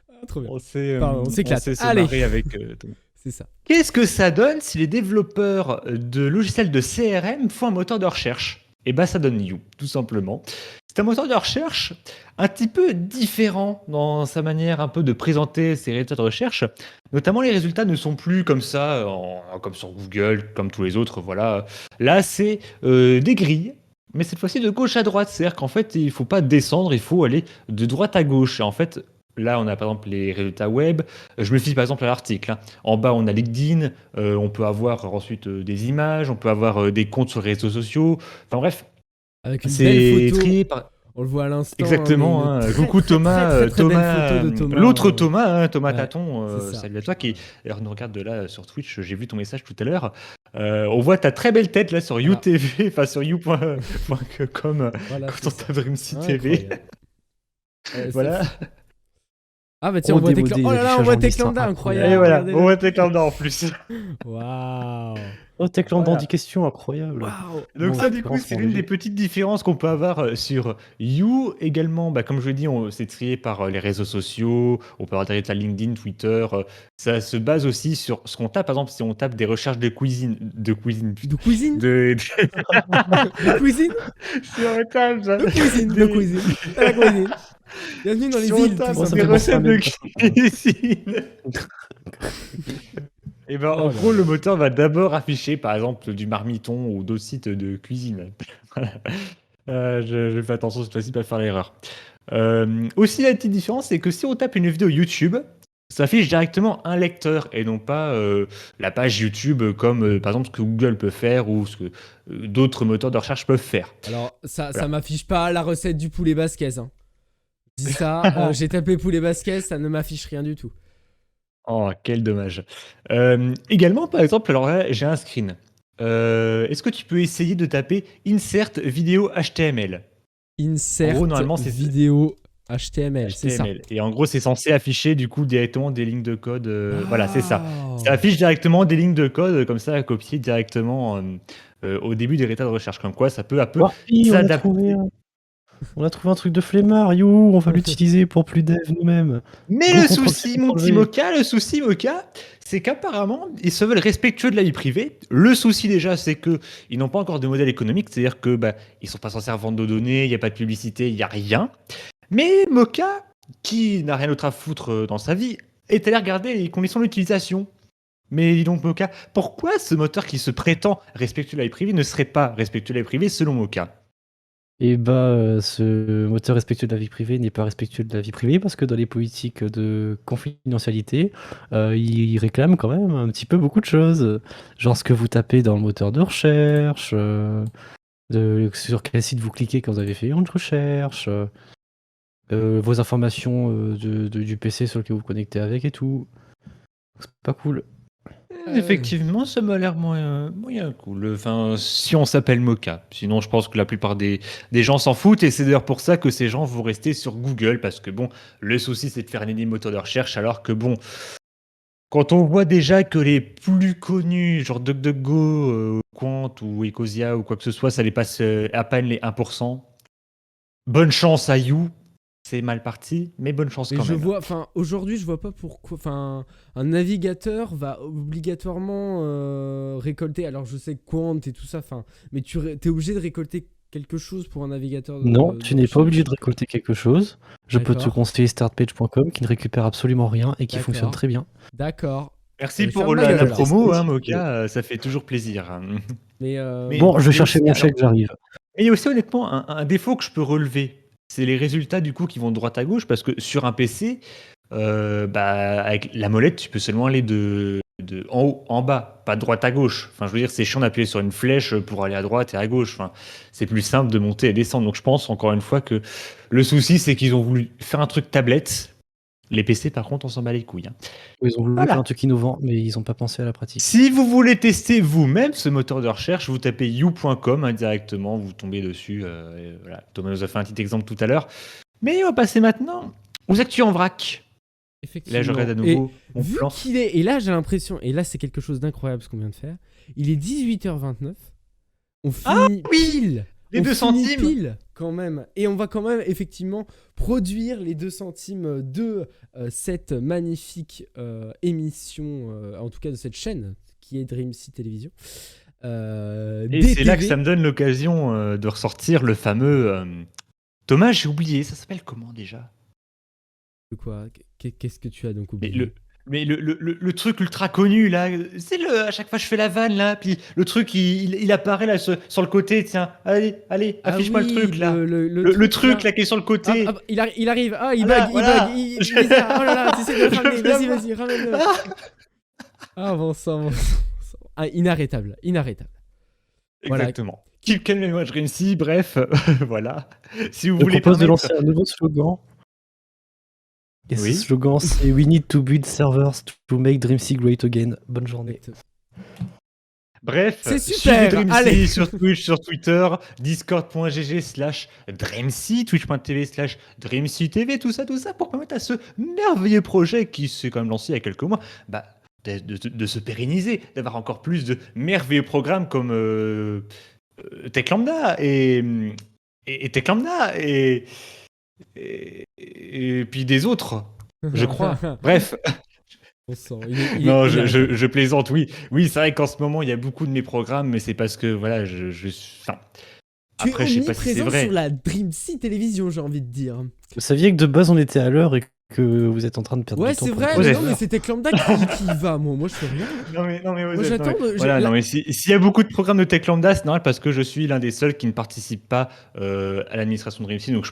Ah, trop bien. On On s'éclate. sait se Allez. marrer avec C'est ça. Qu'est-ce que ça donne si les développeurs de logiciels de CRM font un moteur de recherche? Eh ben, ça donne You, tout simplement. C'est un moteur de recherche un petit peu différent dans sa manière un peu de présenter ses résultats de recherche. Notamment, les résultats ne sont plus comme ça, comme sur Google, comme tous les autres. Voilà. Là, c'est des grilles, mais cette fois-ci de gauche à droite. C'est-à-dire qu'en fait, il ne faut pas descendre, il faut aller de droite à gauche. Et en fait, là, on a par exemple les résultats web. Je me fie par exemple à l'article, hein. En bas, on a LinkedIn. On peut avoir ensuite des images. On peut avoir des comptes sur les réseaux sociaux. Enfin bref, Avec une belle c'est photo. trié par. On le voit à l'instant. Exactement. hein, mais une Coucou Thomas. très, très belle Thomas, photo de Thomas, l'autre hein. Thomas, Thomas Ouais, Taton. c'est ça. Salut à toi qui d'ailleurs nous regarde de là sur Twitch. J'ai vu ton message tout à l'heure. On voit ta très belle tête là sur Voilà. YouTV, enfin sur you.com Voilà, quand on c'est ça. tape Dreamsea TV. Incroyable. C'est Voilà. fou. Ah bah tiens, Oh, on voit démodé, Techland. Oh là là, on l'affichage voit en dessin, Techlanda, Et incroyable. voilà, regardez-le. on voit Techlanda en plus. Waouh. Oh, Techland Voilà. 10 questions, incroyable. Waouh. Donc Bon, ça, du coup, référence c'est en l'une léger. des petites différences qu'on peut avoir sur You. Également, bah, comme je l'ai dit, c'est trié par les réseaux sociaux. On peut avoir des résultats LinkedIn, Twitter. Ça se base aussi sur ce qu'on tape. Par exemple, si on tape des recherches de cuisine, De cuisine De cuisine si on tape, De cuisine De cuisine À la cuisine. Bienvenue dans les si on îles, tape tout ça des fait simplement. recettes de penser cuisine. Et ben, en Oh là gros, là. le moteur va d'abord afficher, par exemple, du marmiton ou d'autres sites de cuisine. Voilà. Je fais attention cette fois-ci de pas faire l'erreur. Aussi, la petite différence, c'est que si on tape une vidéo YouTube, ça affiche directement un lecteur et non pas la page YouTube comme par exemple ce que Google peut faire ou ce que d'autres moteurs de recherche peuvent faire. Alors, ça Voilà. m'affiche pas la recette du poulet basquez. Hein. Je dis ça, j'ai tapé poulet basquez, ça ne m'affiche rien du tout. Oh, quel dommage. Également, par exemple, alors là, j'ai un screen. Est-ce que tu peux essayer de taper insert vidéo HTML? Insert En gros, normalement, c'est vidéo HTML, c'est ça. HTML. Et en gros, c'est censé afficher du coup directement des lignes de code. Voilà, c'est ça. Waouh. Ça affiche directement des lignes de code comme ça à copier directement au début des résultats de recherche. Comme quoi, ça peut un peu Warpy, on a s'adapter. trouvé un truc de flemmard, you, on va l'utiliser pour plus dev nous-mêmes. Mais Go, le contrôle souci, C, mon contrôle petit V. Mocha, le souci, Mocha, c'est qu'apparemment, ils se veulent respectueux de la vie privée. Le souci déjà, c'est que ils n'ont pas encore de modèle économique, c'est-à-dire que bah, ils sont pas censés vendre de données, il n'y a pas de publicité, il n'y a rien. Mais Mocha, qui n'a rien d'autre à foutre dans sa vie, est allé regarder les conditions d'utilisation. Mais dis donc, Mocha, pourquoi ce moteur qui se prétend respectueux de la vie privée ne serait pas respectueux de la vie privée selon Mocha? Et bah, ce moteur respectueux de la vie privée n'est pas respectueux de la vie privée parce que dans les politiques de confidentialité, il réclame quand même un petit peu beaucoup de choses. Genre ce que vous tapez dans le moteur de recherche, sur quel site vous cliquez quand vous avez fait une recherche, vos informations du PC sur lequel vous connectez avec et tout. C'est pas cool. Effectivement, ça m'a l'air moyen cool. Enfin, si on s'appelle Mocha. Sinon, je pense que la plupart des gens s'en foutent. Et c'est d'ailleurs pour ça que ces gens vont rester sur Google. Parce que bon, le souci, c'est de faire un moteur de recherche. Alors que bon, quand on voit déjà que les plus connus, genre DuckDuckGo, Quant ou Ecosia ou quoi que ce soit, ça les passe à peine les 1%. Bonne chance à You. C'est mal parti, mais bonne chance Mais quand je même. vois, enfin, aujourd'hui, je vois pas pourquoi. Enfin, un navigateur va obligatoirement récolter. Alors, je sais Quant et tout ça, enfin, mais t'es obligé de récolter quelque chose pour un navigateur. Non, tu n'es pas obligé de récolter quelque chose. Je peux te D'accord. conseiller startpage.com qui ne récupère absolument rien et qui D'accord. fonctionne très bien. D'accord. Merci Mais pour ferme ma la gueule, alors. promo, hein, C'est- Mocha. Ça fait toujours plaisir. Mais, Mais- Bon, je vais chercher aussi, mon alors- chèque, j'arrive. Et il y a aussi honnêtement un défaut que je peux relever. C'est les résultats du coup qui vont de droite à gauche parce que sur un PC, bah, avec la molette, tu peux seulement aller de en haut, en bas, pas de droite à gauche. Enfin, je veux dire, c'est chiant d'appuyer sur une flèche pour aller à droite et à gauche. Enfin, c'est plus simple de monter et descendre. Donc, je pense encore une fois que le souci, c'est qu'ils ont voulu faire un truc tablette. Les PC, par contre, on s'en bat les couilles, hein. Ils ont voulu Voilà. faire un truc innovant, mais ils n'ont pas pensé à la pratique. Si vous voulez tester vous-même ce moteur de recherche, vous tapez you.com directement, vous tombez dessus. Et voilà. Thomas nous a fait un petit exemple tout à l'heure. Mais on va passer maintenant aux actus en vrac. Effectivement. Là, je regarde à Et nouveau mon vu plan. qu'il est, et là j'ai l'impression, et là c'est quelque chose d'incroyable ce qu'on vient de faire. Il est 18h29. On finit oui, pile. les on 2 finit centimes. pile quand même. Et on va quand même effectivement produire les 2 centimes de cette magnifique émission, en tout cas de cette chaîne qui est Dream City Télévision. Et c'est là que ça me donne l'occasion de ressortir le fameux. Thomas, j'ai oublié, ça s'appelle comment déjà? Quoi? Qu'est-ce que tu as donc Mais oublié? le truc ultra connu là, c'est à chaque fois je fais la vanne là, puis le truc il apparaît là sur le côté, tiens, allez, Ah affiche-moi oui, le truc là. le truc là qui est sur le côté. il arrive. Ah, il Voilà, bug, voilà. il bug. Oh là là, t'essaies de le ramener. Je Vas-y, viens vas-y, ramène-le. Ah Ah, bon sang. Ah, inarrêtable. Voilà. Exactement. Keep calm and watch réussi, bref, voilà. Si vous Je voulez propose de permettre. lancer un nouveau slogan. Et Oui. ce slogan, c'est We need to build servers to make DreamSea great again. Bonne journée. Bref, C'est suivez super, DreamSea allez. sur Twitch, sur Twitter, discord.gg/DreamSea, twitch.tv/DreamSeaTV, tout ça, pour permettre à ce merveilleux projet qui s'est quand même lancé il y a quelques mois, de se pérenniser, d'avoir encore plus de merveilleux programmes comme Tech Lambda et Tech Lambda et puis des autres, je crois. Bref. On sent. Non, je plaisante, oui. Oui, c'est vrai qu'en ce moment, il y a beaucoup de mes programmes, mais c'est parce que, voilà, enfin, Tu après, es je sais pas si c'est omniprésent vrai. sur la Dream City Télévision, j'ai envie de dire. Vous saviez que de base, on était à l'heure et que vous êtes en train de perdre Ouais, du temps. c'est pour vrai, le mais Osef. non, mais c'était Lambda qui y va. Moi, je fais rien. Non, mais Moi, j'attends. voilà, non, mais s'il y a beaucoup de programmes de Tech Lambda, c'est normal parce que je suis l'un des seuls qui ne participe pas à l'administration de DreamSea, donc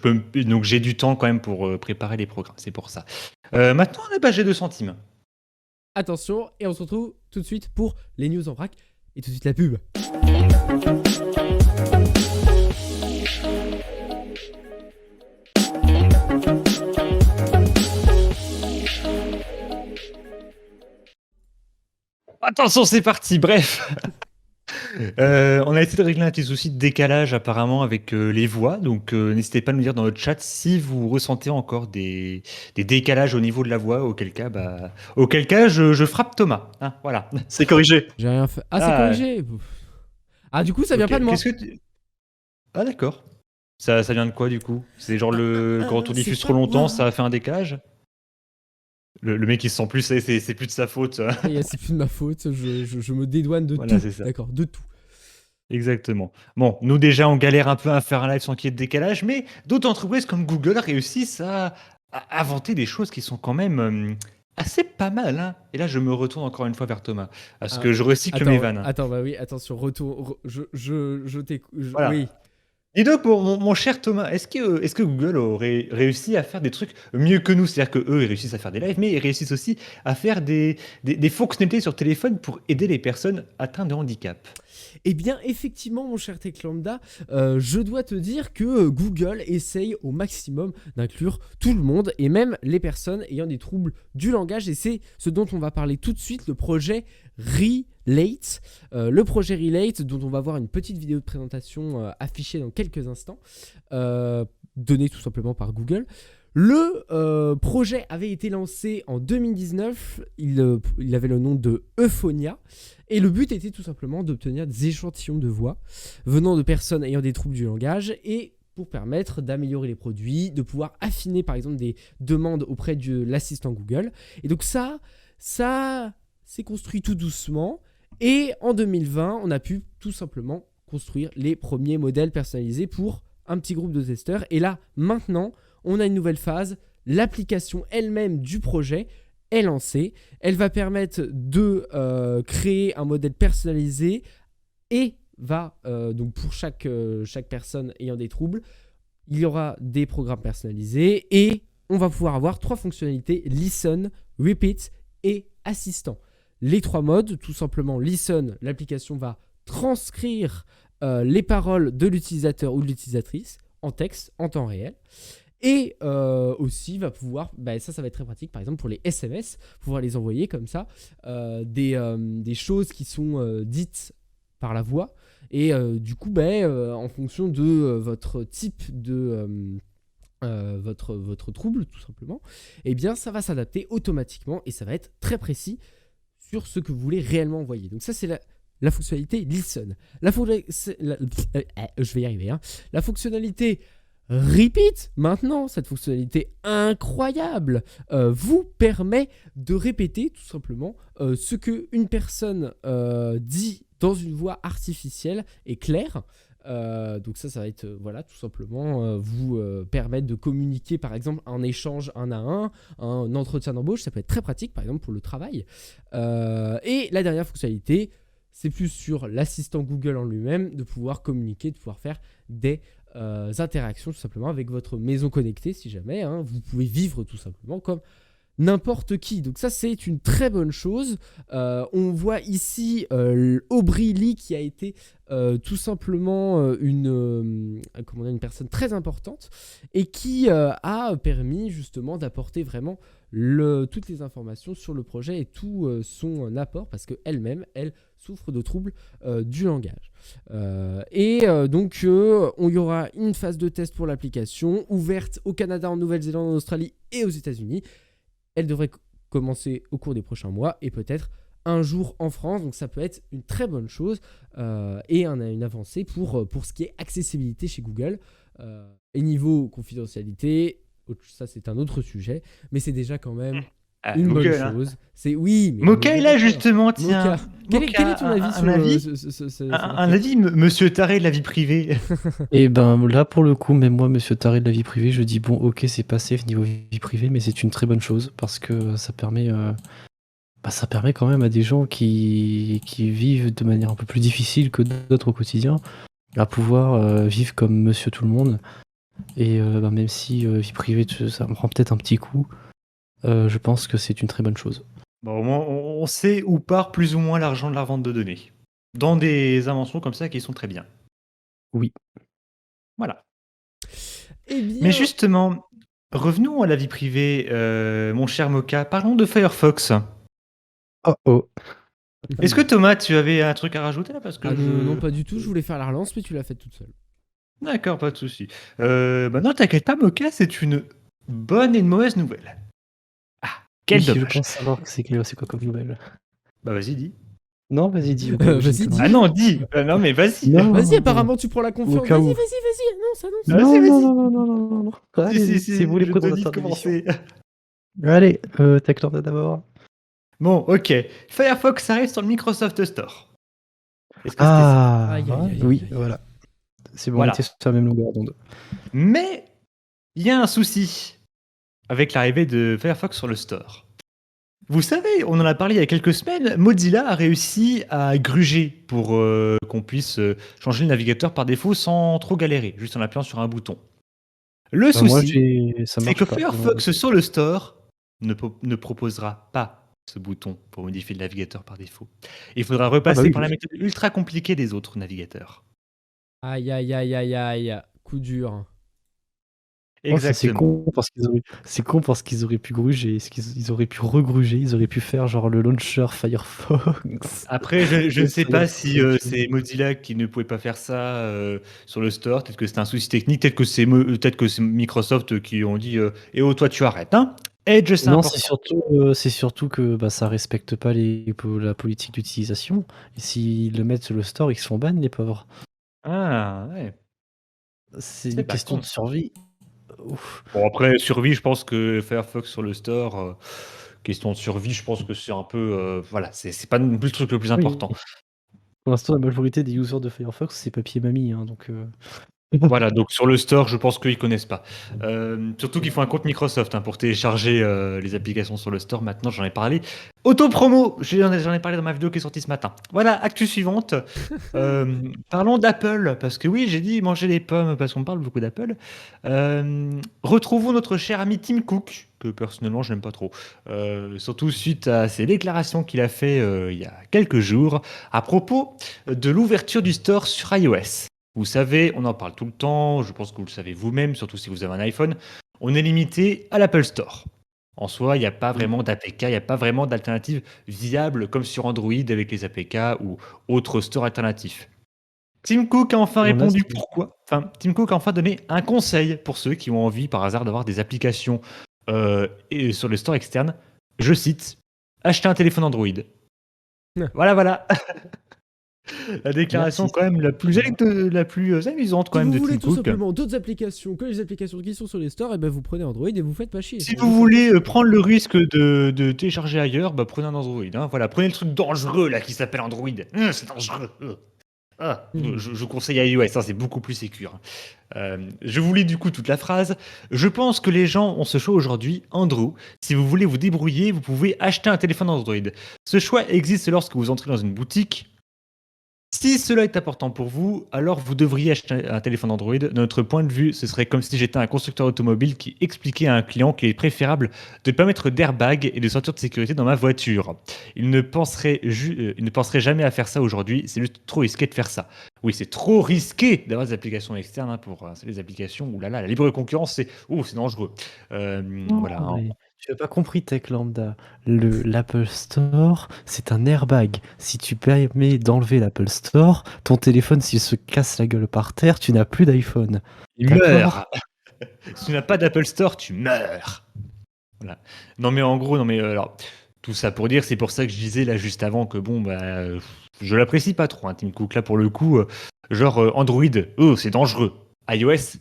j'ai du temps quand même pour préparer les programmes, c'est pour ça. Maintenant, j'ai 2 centimes. Attention, et on se retrouve tout de suite pour les news en vrac et tout de suite la pub. Attention, c'est parti, bref. On a essayé de régler un petit souci de décalage apparemment avec les voix, donc n'hésitez pas à nous dire dans notre chat si vous ressentez encore des décalages au niveau de la voix, auquel cas je frappe Thomas, hein, voilà. C'est corrigé. J'ai rien fait. Ah, c'est Ah, corrigé. Ah, du coup, ça vient Ok, pas de moi. Ah d'accord. Ça vient de quoi du coup? C'est genre quand on diffuse c'est trop pas longtemps, moi. ça a fait un décalage? Le mec il se sent plus, c'est plus de sa faute. C'est plus de ma faute. Je me dédouane de Voilà, tout. c'est ça. D'accord, de tout. Exactement. Bon, nous déjà on galère un peu à faire un live sans qu'il y ait de décalage, mais d'autres entreprises comme Google réussissent à inventer des choses qui sont quand même assez pas mal, hein. Et là je me retourne encore une fois vers Thomas, parce que je recycle mes vannes. Attends, bah oui, attention, retour. Je t'écoute. Voilà. Oui. Dis donc, mon cher Thomas, est-ce que Google aurait réussi à faire des trucs mieux que nous? C'est-à-dire qu'eux, ils réussissent à faire des lives, mais ils réussissent aussi à faire des fonctionnalités sur téléphone pour aider les personnes atteintes de handicap. Eh bien, effectivement, mon cher Tech Lambda, je dois te dire que Google essaye au maximum d'inclure tout le monde et même les personnes ayant des troubles du langage. Et c'est ce dont on va parler tout de suite, le projet Relate. Le projet Relate, dont on va voir une petite vidéo de présentation affichée dans quelques instants, donnée tout simplement par Google. Le projet avait été lancé en 2019, il avait le nom de Euphonia, et le but était tout simplement d'obtenir des échantillons de voix venant de personnes ayant des troubles du langage et pour permettre d'améliorer les produits, de pouvoir affiner par exemple des demandes auprès de l'assistant Google. Et donc ça s'est construit tout doucement et en 2020, on a pu tout simplement construire les premiers modèles personnalisés pour un petit groupe de testeurs. Et là, maintenant, on a une nouvelle phase. L'application elle-même du projet est lancée. Elle va permettre de créer un modèle personnalisé et va, donc pour chaque personne ayant des troubles, il y aura des programmes personnalisés et on va pouvoir avoir 3 fonctionnalités, Listen, Repeat et Assistant. les 3 modes. Tout simplement, Listen, l'application va transcrire les paroles de l'utilisateur ou de l'utilisatrice en texte, en temps réel. Et aussi va pouvoir, ça va être très pratique, par exemple pour les SMS, pouvoir les envoyer comme ça, des choses qui sont dites par la voix. Et du coup, en fonction de votre type de... votre trouble, tout simplement, eh bien, ça va s'adapter automatiquement et ça va être très précis sur ce que vous voulez réellement envoyer. Donc ça, c'est la fonctionnalité Listen. Je vais y arriver. La fonctionnalité Repeat, maintenant, cette fonctionnalité incroyable vous permet de répéter tout simplement ce qu'une personne dit dans une voix artificielle et claire. Donc ça va être tout simplement vous permettre de communiquer par exemple un échange un à un entretien d'embauche. Ça peut être très pratique par exemple pour le travail. Et la dernière fonctionnalité, c'est plus sur l'assistant Google en lui-même, de pouvoir communiquer, de pouvoir faire des interactions tout simplement avec votre maison connectée si jamais vous pouvez vivre tout simplement comme n'importe qui. Donc ça, c'est une très bonne chose. On voit ici Aubrey Lee qui a été tout simplement une personne très importante et qui a permis justement d'apporter vraiment toutes les informations sur le projet et tout son apport parce qu'elle-même, elle souffre de troubles du langage. Donc, il y aura une phase de test pour l'application ouverte au Canada, en Nouvelle-Zélande, en Australie et aux États-Unis. Elle devrait commencer au cours des prochains mois et peut-être un jour en France. Donc ça peut être une très bonne chose et une avancée pour ce qui est accessibilité chez Google. Et niveau confidentialité, ça c'est un autre sujet, mais c'est déjà quand même une Google, bonne chose. Oui, mais Mocha est là d'accord. justement, tiens. Mocha. Quel est ton avis sur un avis, monsieur Taré de la vie privée. Et ben là, pour le coup, même moi, monsieur Taré de la vie privée, je dis bon, ok, c'est pas safe niveau vie privée, mais c'est une très bonne chose parce que ça permet quand même à des gens qui vivent de manière un peu plus difficile que d'autres au quotidien à pouvoir vivre comme monsieur tout le monde. Et même si vie privée, ça me prend peut-être un petit coup, je pense que c'est une très bonne chose. Bon, au moins, on sait où part plus ou moins l'argent de la revente de données. Dans des inventions comme ça qui sont très bien. Oui. Voilà. Eh bien, Mais justement, revenons à la vie privée, mon cher Mocha. Parlons de Firefox. Oh oh. Est-ce que Thomas, tu avais un truc à rajouter là parce que non, pas du tout. Je voulais faire la relance, mais tu l'as faite toute seule. D'accord, pas de souci. Non, t'inquiète pas, Mocha, c'est une bonne et une mauvaise nouvelle. Ah, quel Oui, je dommage. pense savoir que c'est quoi comme nouvelle. Bah vas-y, dis. Non, vas-y, dis. Au cas où j'ai Vas-y, une dis. Ah non, dis. Non, mais vas-y. Non. Vas-y, apparemment, tu prends la confiance. cas où. Vas-y, annonce. Vas-y, vas-y. Non. Allez, Si, c'est vous les je te dis présentateurs de de l'émission. commencer. Allez, Techland d'abord. Bon, ok. Firefox arrive sur le Microsoft Store. Est-ce que Ah, Aïe, aïe, aïe, oui, aïe. voilà. C'est bon, Voilà. on était sur la même longueur d'onde. Mais il y a un souci avec l'arrivée de Firefox sur le store. Vous savez, on en a parlé il y a quelques semaines, Mozilla a réussi à gruger pour qu'on puisse changer le navigateur par défaut sans trop galérer, juste en appuyant sur un bouton. Le Moi, souci, ça c'est marche que pas. Firefox sur le store ne proposera pas ce bouton pour modifier le navigateur par défaut. Il faudra repasser oui, par la oui. méthode ultra compliquée des autres navigateurs. Aïe. Coup dur. Oh, ça, c'est Exactement. con parce qu'ils auraient pu gruger, ils auraient pu regruger, ils auraient pu faire genre le launcher Firefox. Après, je ne sais pas si Firefox. c'est Mozilla qui ne pouvait pas faire ça sur le store. Peut-être que c'est un souci technique. Peut-être que c'est Microsoft qui ont dit eh oh, toi, tu arrêtes. Hein. Edge, c'est Non, important. c'est surtout que ça respecte pas la politique d'utilisation. Et s'ils le mettent sur le store, ils se font ban, les pauvres. Ah, ouais. C'est C'est une pas question con. de survie. Ouf. Bon, après, survie, je pense que Firefox sur le store, question de survie, je pense que c'est un peu. Voilà, c'est pas non plus le truc le plus Oui. important. Pour l'instant, la majorité des users de Firefox, c'est papier mamie, hein, donc Voilà, donc sur le store, je pense qu'ils connaissent pas. Surtout qu'il faut un compte Microsoft pour télécharger les applications sur le store. Maintenant, j'en ai parlé. Auto-promo, j'en ai parlé dans ma vidéo qui est sortie ce matin. Voilà, actu suivante. Parlons d'Apple, parce que oui, j'ai dit manger les pommes, parce qu'on parle beaucoup d'Apple. Retrouvons notre cher ami Tim Cook, que personnellement, je n'aime pas trop. Surtout suite à ses déclarations qu'il a fait il y a quelques jours à propos de l'ouverture du store sur iOS. Vous savez, on en parle tout le temps, je pense que vous le savez vous-même, surtout si vous avez un iPhone, on est limité à l'Apple Store. En soi, il n'y a pas vraiment d'APK, il n'y a pas vraiment d'alternative viable comme sur Android avec les APK ou autres stores alternatifs. Tim Cook a enfin On a répondu ce- pourquoi. Enfin, Tim Cook a enfin donné un conseil pour ceux qui ont envie par hasard d'avoir des applications et sur le store externe. Je cite, acheter un téléphone Android. Voilà, voilà. La déclaration Merci. quand même la plus amusante quand Si même vous de voulez Tim tout Cook. simplement d'autres applications que les applications qui sont sur les stores, et ben vous prenez Android et vous faites pas chier. Si vous voulez prendre le risque de télécharger ailleurs, bah prenez un Android. Voilà, prenez le truc dangereux là qui s'appelle Android. C'est dangereux. Je conseille iOS, c'est beaucoup plus sécure. Je vous lis du coup toute la phrase. Je pense que les gens ont ce choix aujourd'hui. Andrew, si vous voulez vous débrouiller, vous pouvez acheter un téléphone Android. Ce choix existe lorsque vous entrez dans une boutique. Si cela est important pour vous, alors vous devriez acheter un téléphone Android. De notre point de vue, ce serait comme si j'étais un constructeur automobile qui expliquait à un client qu'il est préférable de ne pas mettre d'airbag et de ceinture de sécurité dans ma voiture. Il ne penserait jamais à faire ça aujourd'hui, c'est juste trop risqué de faire ça. Oui, c'est trop risqué d'avoir des applications externes c'est des applications, oulala, la libre concurrence, c'est dangereux. Voilà. Non, mais tu n'as pas compris, Tech Lambda. L'Apple Store, c'est un airbag. Si tu permets d'enlever l'Apple Store, ton téléphone, s'il se casse la gueule par terre, tu n'as plus d'iPhone. Il D'accord. meurt. Si tu n'as pas d'Apple Store, tu meurs. Voilà. Non mais en gros, alors tout ça pour dire, c'est pour ça que je disais là juste avant que bon je l'apprécie pas trop, Tim Cook là pour le coup, Android, c'est dangereux. iOS,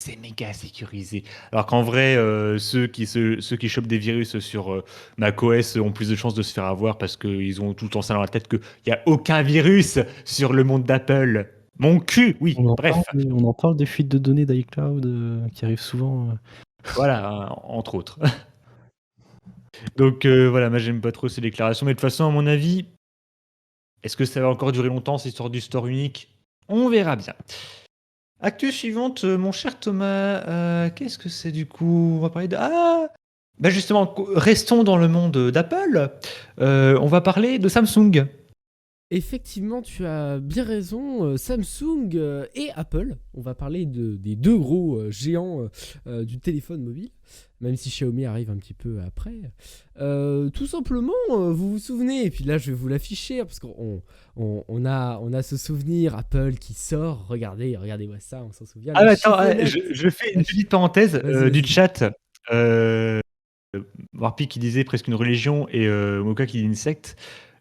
c'est méga sécurisé. Alors qu'en vrai, ceux qui chopent des virus sur macOS ont plus de chances de se faire avoir parce qu'ils ont tout le temps ça dans la tête qu'il n'y a aucun virus sur le monde d'Apple. Mon cul, oui, bref. On en parle des fuites de données d'iCloud qui arrivent souvent. Voilà, entre autres. Donc voilà, moi j'aime pas trop ces déclarations, mais de toute façon, à mon avis, est-ce que ça va encore durer longtemps, cette histoire du store unique? On verra bien. Actu suivante, mon cher Thomas, qu'est-ce que c'est du coup? On va parler de... Ah bah justement, restons dans le monde d'Apple. On va parler de Samsung. Effectivement, tu as bien raison. Samsung et Apple, on va parler des deux gros géants du téléphone mobile, même si Xiaomi arrive un petit peu après. Tout simplement, vous vous souvenez, et puis là je vais vous l'afficher, parce qu'on a ce souvenir Apple qui sort. Regardez-moi ça, on s'en souvient. Ah la attends, chiffonnette. je fais une petite parenthèse Vas-y, du vas-y. chat. Warpy qui disait presque une religion et Moka qui dit une secte.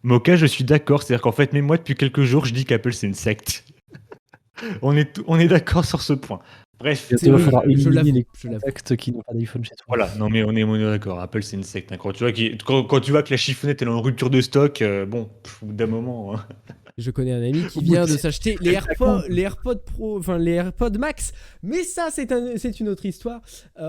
Moka, je suis d'accord, c'est-à-dire qu'en fait, même moi, depuis quelques jours, je dis qu'Apple, c'est une secte. On est d'accord sur ce point. Bref, Bientôt, il va falloir je éliminer l'avoue, les je l'avoue. contacts qui n'ont pas d'iPhone chez toi. voilà, non mais on est d'accord, Apple, c'est une secte. Quand tu vois que la chiffonnette est en rupture de stock, bon, au bout d'un moment... Je connais un ami qui Au bout vient de de s'acheter les AirPods Pro, enfin les AirPods Max. Mais ça, c'est une autre histoire.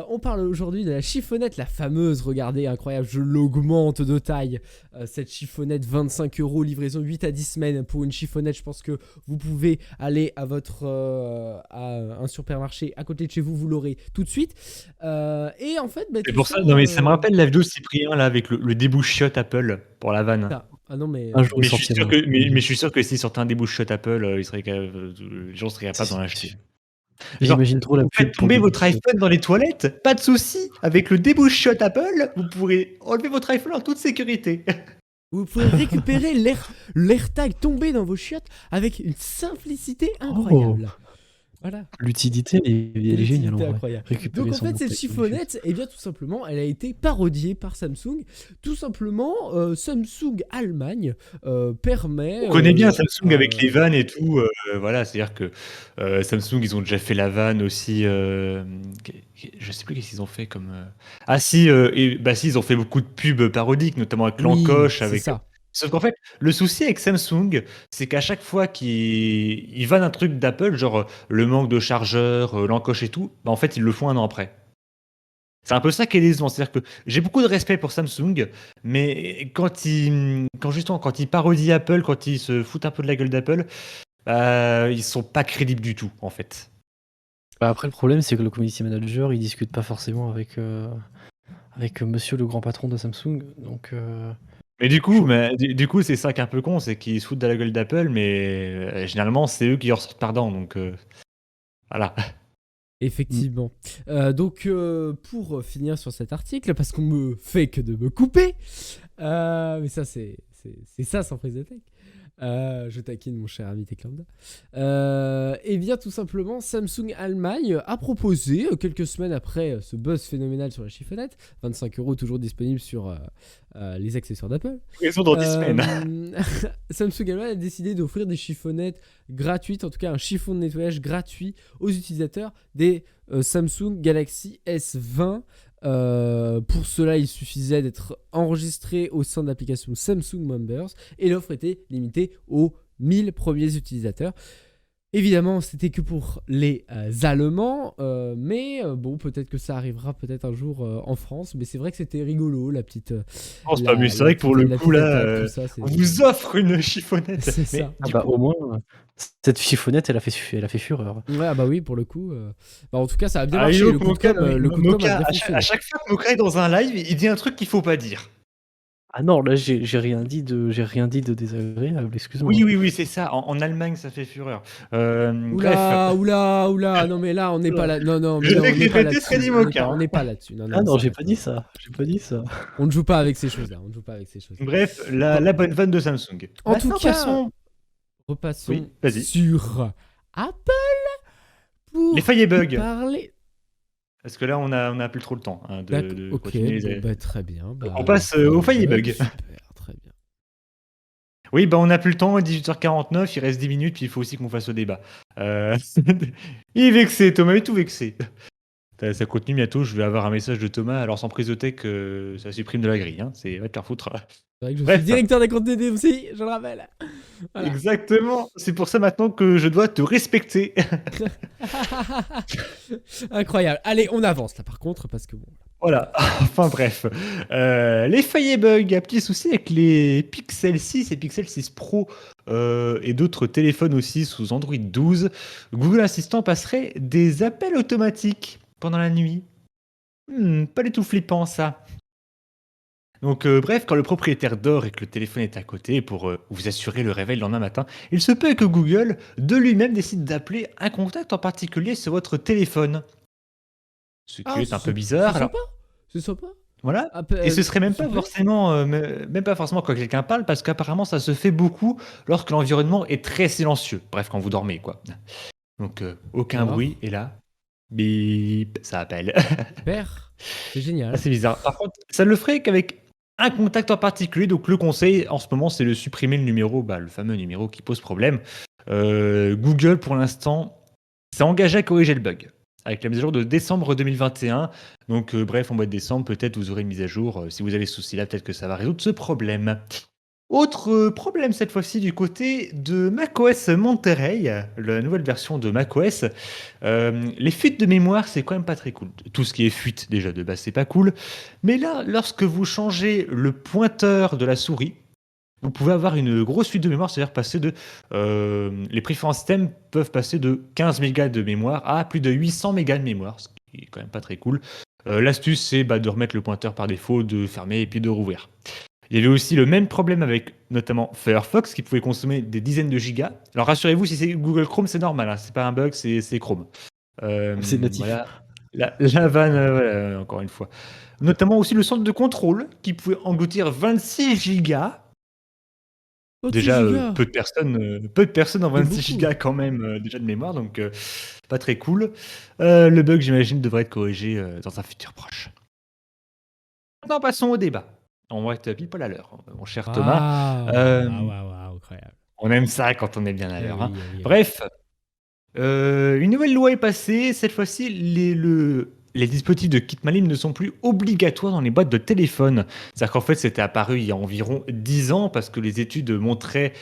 On parle aujourd'hui de la chiffonnette, la fameuse, regardez, incroyable, je l'augmente de taille. Cette chiffonnette, 25 € livraison 8 à 10 semaines pour une chiffonnette. Je pense que vous pouvez aller à à un supermarché à côté de chez vous, vous l'aurez tout de suite. Et en fait, C'est pour ça, non mais ça me rappelle la vidéo de Cyprien là avec le débouche-shot Apple pour la vanne. Ah non, mais Un jour, Mais il je suis sortira. sûr mais je suis sûr que s'il sortait un débouche-shot Apple, les gens seraient capables d'en acheter. Genre, J'imagine trop la vous pub faites pour tomber le votre début. iPhone dans les toilettes, pas de souci. Avec le débouche-shot Apple, vous pourrez enlever votre iPhone en toute sécurité. vous pouvez récupérer l'AirTag tombé dans vos chiottes avec une simplicité incroyable. Voilà. L'utilité, elle est géniale en L'utilité vrai. incroyable. Récupérer Donc en son fait, bon cette texte, chiffonnette, eh bien tout simplement, elle a été parodiée par Samsung. Tout simplement, Samsung Allemagne permet... On connaît bien Samsung avec les vannes et tout. Voilà, c'est-à-dire que Samsung, ils ont déjà fait la vanne aussi. Je sais plus qu'est-ce qu'ils ont fait comme. Ah si, si, ils ont fait beaucoup de pubs parodiques, notamment avec Oui, l'encoche, c'est avec ça. Sauf qu'en fait, le souci avec Samsung, c'est qu'à chaque fois qu'ils vannent un truc d'Apple, genre le manque de chargeur, l'encoche et tout, bah en fait, ils le font un an après. C'est un peu ça qui est décevant. C'est-à-dire que j'ai beaucoup de respect pour Samsung, mais quand ils parodient Apple, quand ils se foutent un peu de la gueule d'Apple, ils sont pas crédibles du tout, en fait. Bah, après, le problème, c'est que le community manager, il discute pas forcément avec monsieur le grand patron de Samsung. Donc, Mais du coup, chaud. c'est ça qui est un peu con, c'est qu'ils se foutent de la gueule d'Apple, mais généralement, c'est eux qui en sortent perdants. Donc voilà. Effectivement. Donc, pour finir sur cet article, parce qu'on me fait que de me couper, mais ça, c'est ça sans prise de tech. Je taquine mon cher ami Techlambda. Et bien, tout simplement, Samsung Allemagne a proposé, quelques semaines après ce buzz phénoménal sur la chiffonnette, 25 € toujours disponible sur les accessoires d'Apple. Ils sont dans 10 semaines. Samsung Allemagne a décidé d'offrir des chiffonnettes gratuites, en tout cas un chiffon de nettoyage gratuit aux utilisateurs des Samsung Galaxy S20. Pour cela, il suffisait d'être enregistré au sein de l'application Samsung Members et l'offre était limitée aux 1000 premiers utilisateurs. Évidemment, c'était que pour les Allemands, mais bon, peut-être que ça arrivera peut-être un jour en France. Mais c'est vrai que c'était rigolo, la petite. Non, c'est pas, mais c'est vrai que pour le coup, là, tout ça, on vous offre une chiffonnette. c'est Mais ça. Ah bah, au moins, cette chiffonnette, elle a fait fureur. Ouais, ah bah oui, pour le coup. Bah, en tout cas, ça a bien ah, marché. yo, Le coup de com', le coup de com' a Moka, bien à fonctionné. chaque fois que Moka est dans un live, il dit un truc qu'il faut pas dire. Ah non, là, j'ai rien dit de désagréable, excuse-moi. Oui, c'est ça. En Allemagne, ça fait fureur. Bref. Oula, non mais là on n'est pas là. Non, mais Je non, vais on n'est pas répéter ce qu'a là-dessus. dit On n'est Moka, pas, on hein. n'est pas là-dessus. Non, Ah non, ça j'ai reste, pas dit ça. J'ai pas dit ça. On ne joue pas avec ces choses-là. Bref, la bonne vanne de Samsung. En tout Maintenant, cas, repassons Oui, vas-y. sur Apple pour Les failles et bugs. parler. Parce que là, on a plus trop le temps hein, de Ok, continuer les. bon, bah, très bien. Bah, On passe aux failles et bugs. Super, très bien. Oui, bah on n'a plus le temps, 18h49, il reste 10 minutes, puis il faut aussi qu'on fasse le débat. Il est vexé, Thomas est tout vexé. Ça continue bientôt, je vais avoir un message de Thomas, alors sans prise de tech, ça supprime de la grille, hein. Va te faire foutre. C'est vrai que je Bref. suis directeur des comptes DD aussi, je le rappelle. Voilà. Exactement, c'est pour ça maintenant que je dois te respecter. Incroyable. Allez, on avance là par contre, parce que bon. Voilà, enfin bref. Les failles et bugs, un petit souci avec les Pixel 6 et Pixel 6 Pro et d'autres téléphones aussi sous Android 12. Google Assistant passerait des appels automatiques pendant la nuit. Pas du tout flippant ça. Donc bref, quand le propriétaire dort et que le téléphone est à côté pour vous assurer le réveil le lendemain matin, il se peut que Google de lui-même décide d'appeler un contact en particulier sur votre téléphone. Ce qui est un peu bizarre. C'est sympa. Voilà. Et ce serait même pas forcément quand quelqu'un parle, parce qu'apparemment ça se fait beaucoup lorsque l'environnement est très silencieux. Bref, quand vous dormez, quoi. Donc aucun bruit, et là, bip, ça appelle. Super, c'est génial. C'est bizarre. Par contre, ça ne le ferait qu'avec un contact en particulier. Donc le conseil en ce moment, c'est de supprimer le numéro, le fameux numéro qui pose problème. Google, pour l'instant, s'est engagé à corriger le bug avec la mise à jour de décembre 2021. Donc bref, en mois de décembre, peut-être vous aurez une mise à jour. Si vous avez ce souci-là, peut-être que ça va résoudre ce problème. Autre problème cette fois-ci du côté de macOS Monterey, la nouvelle version de macOS. Les fuites de mémoire, c'est quand même pas très cool. Tout ce qui est fuite déjà de base, c'est pas cool. Mais là, lorsque vous changez le pointeur de la souris, vous pouvez avoir une grosse fuite de mémoire, c'est-à-dire passer de... les préférents systèmes peuvent passer de 15 mégas de mémoire à plus de 800 mégas de mémoire, ce qui est quand même pas très cool. L'astuce, c'est de remettre le pointeur par défaut, de fermer et puis de rouvrir. Il y avait aussi le même problème avec notamment Firefox qui pouvait consommer des dizaines de gigas. Alors rassurez-vous, si c'est Google Chrome, c'est normal, hein, c'est pas un bug, c'est Chrome. C'est natif. Voilà. La vanne, voilà, encore une fois. Notamment aussi le centre de contrôle qui pouvait engloutir 26 gigas. Déjà, peu de personnes en 26 gigas quand même déjà de mémoire, donc pas très cool. Le bug, j'imagine, devrait être corrigé dans un futur proche. Maintenant, passons au débat. On va être pile poil à l'heure, mon cher Thomas. Incroyable. On aime ça quand on est bien à l'heure. Oui. Bref, une nouvelle loi est passée. Cette fois-ci, les dispositifs de kit main libre ne sont plus obligatoires dans les boîtes de téléphone. C'est-à-dire qu'en fait, c'était apparu il y a environ 10 ans parce que les études montraient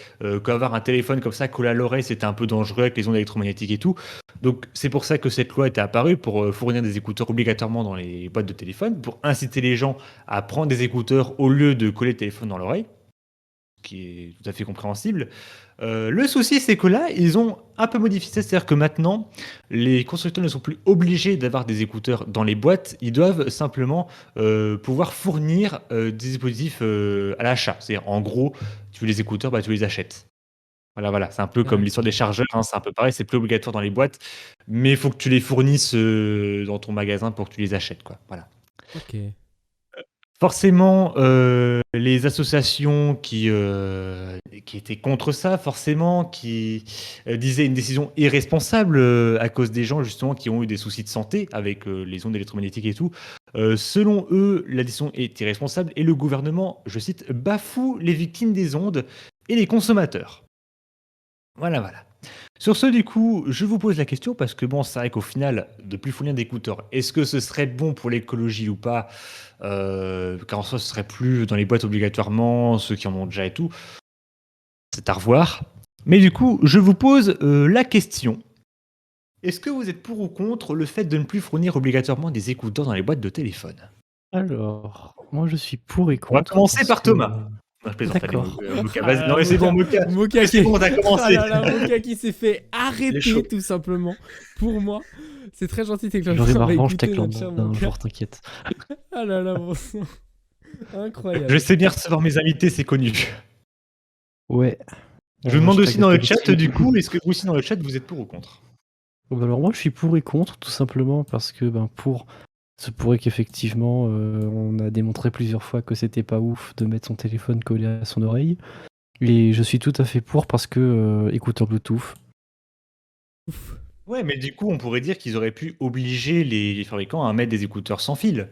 qu'avoir un téléphone comme ça collé à l'oreille, c'était un peu dangereux avec les ondes électromagnétiques et tout. Donc, c'est pour ça que cette loi était apparue pour fournir des écouteurs obligatoirement dans les boîtes de téléphone, pour inciter les gens à prendre des écouteurs au lieu de coller le téléphone dans l'oreille, ce qui est tout à fait compréhensible. Le souci, c'est que là, ils ont un peu modifié ça, c'est-à-dire que maintenant, les constructeurs ne sont plus obligés d'avoir des écouteurs dans les boîtes, ils doivent simplement pouvoir fournir des dispositifs à l'achat. C'est-à-dire, en gros, tu veux les écouteurs, bah, tu les achètes. Voilà, voilà, c'est un peu comme l'histoire des chargeurs, hein, c'est un peu pareil, c'est plus obligatoire dans les boîtes, mais il faut que tu les fournisses dans ton magasin pour que tu les achètes, quoi. Voilà. Ok. Forcément, les associations qui étaient contre ça, forcément, qui disaient une décision irresponsable à cause des gens justement qui ont eu des soucis de santé avec les ondes électromagnétiques et tout. Selon eux, la décision est irresponsable et le gouvernement, je cite, bafoue les victimes des ondes et les consommateurs. Voilà, voilà. Sur ce, du coup, je vous pose la question parce que bon, c'est vrai qu'au final, de plus fournir d'écouteurs, est-ce que ce serait bon pour l'écologie ou pas? Car en soi, ce serait plus dans les boîtes obligatoirement, ceux qui en ont déjà et tout. C'est à revoir. Mais du coup, je vous pose la question. Est-ce que vous êtes pour ou contre le fait de ne plus fournir obligatoirement des écouteurs dans les boîtes de téléphone? Alors, moi je suis pour et On va contre commencer parce par que Thomas. Non, je plaisante, allez, d'accord. Moka, Ah vas-y. là Non, là, mais c'est bon, Moka. Moka C'est qui... bon, on a Ah commencé. là là, Moka qui s'est fait Il est chaud. arrêter tout simplement. Pour moi, c'est très gentil tes J'aurai ma va revanche écouter Techland notre cher un Moka. jour, t'inquiète. Ah là là, bon sang. Incroyable. Je sais bien recevoir mes invités, c'est connu. Ouais. Je vous demande aussi dans le hashtag chat, du coup, est-ce que vous aussi dans le chat, vous êtes pour ou contre? Alors moi je suis pour et contre, tout simplement parce que pour se pourrait qu'effectivement on a démontré plusieurs fois que c'était pas ouf de mettre son téléphone collé à son oreille. Et je suis tout à fait pour parce que écouteur Bluetooth. Ouf. Ouais, mais du coup, on pourrait dire qu'ils auraient pu obliger les fabricants à mettre des écouteurs sans fil.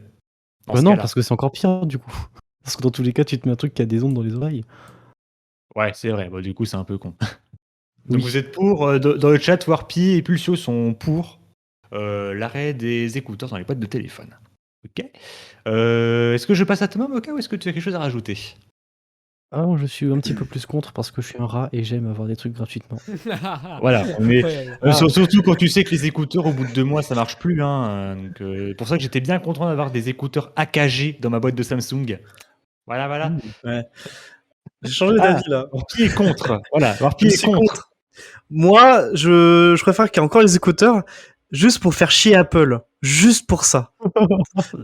Dans ce Non, cas-là. parce que c'est encore pire du coup. Parce que dans tous les cas, tu te mets un truc qui a des ondes dans les oreilles. Ouais, c'est vrai. Bah, du coup, c'est un peu con. Donc, Oui. vous êtes pour, dans le chat, Warpy et Pulsio sont pour l'arrêt des écouteurs dans les boîtes de téléphone. Ok. Est-ce que je passe à Thomas, Moka, ou est-ce que tu as quelque chose à rajouter? Ah, je suis un petit peu plus contre parce que je suis un rat et j'aime avoir des trucs gratuitement. Voilà, mais Incroyable. surtout quand tu sais que les écouteurs, au bout de 2 mois, ça marche plus. Hein, donc, pour ça que j'étais bien content d'avoir des écouteurs AKG dans ma boîte de Samsung. Voilà, voilà. Ouais. J'ai changé Ah, d'avis là. Warpy est contre. Voilà, Warpy Je est suis contre. contre. Moi, je préfère qu'il y ait encore les écouteurs juste pour faire chier Apple. Juste pour ça.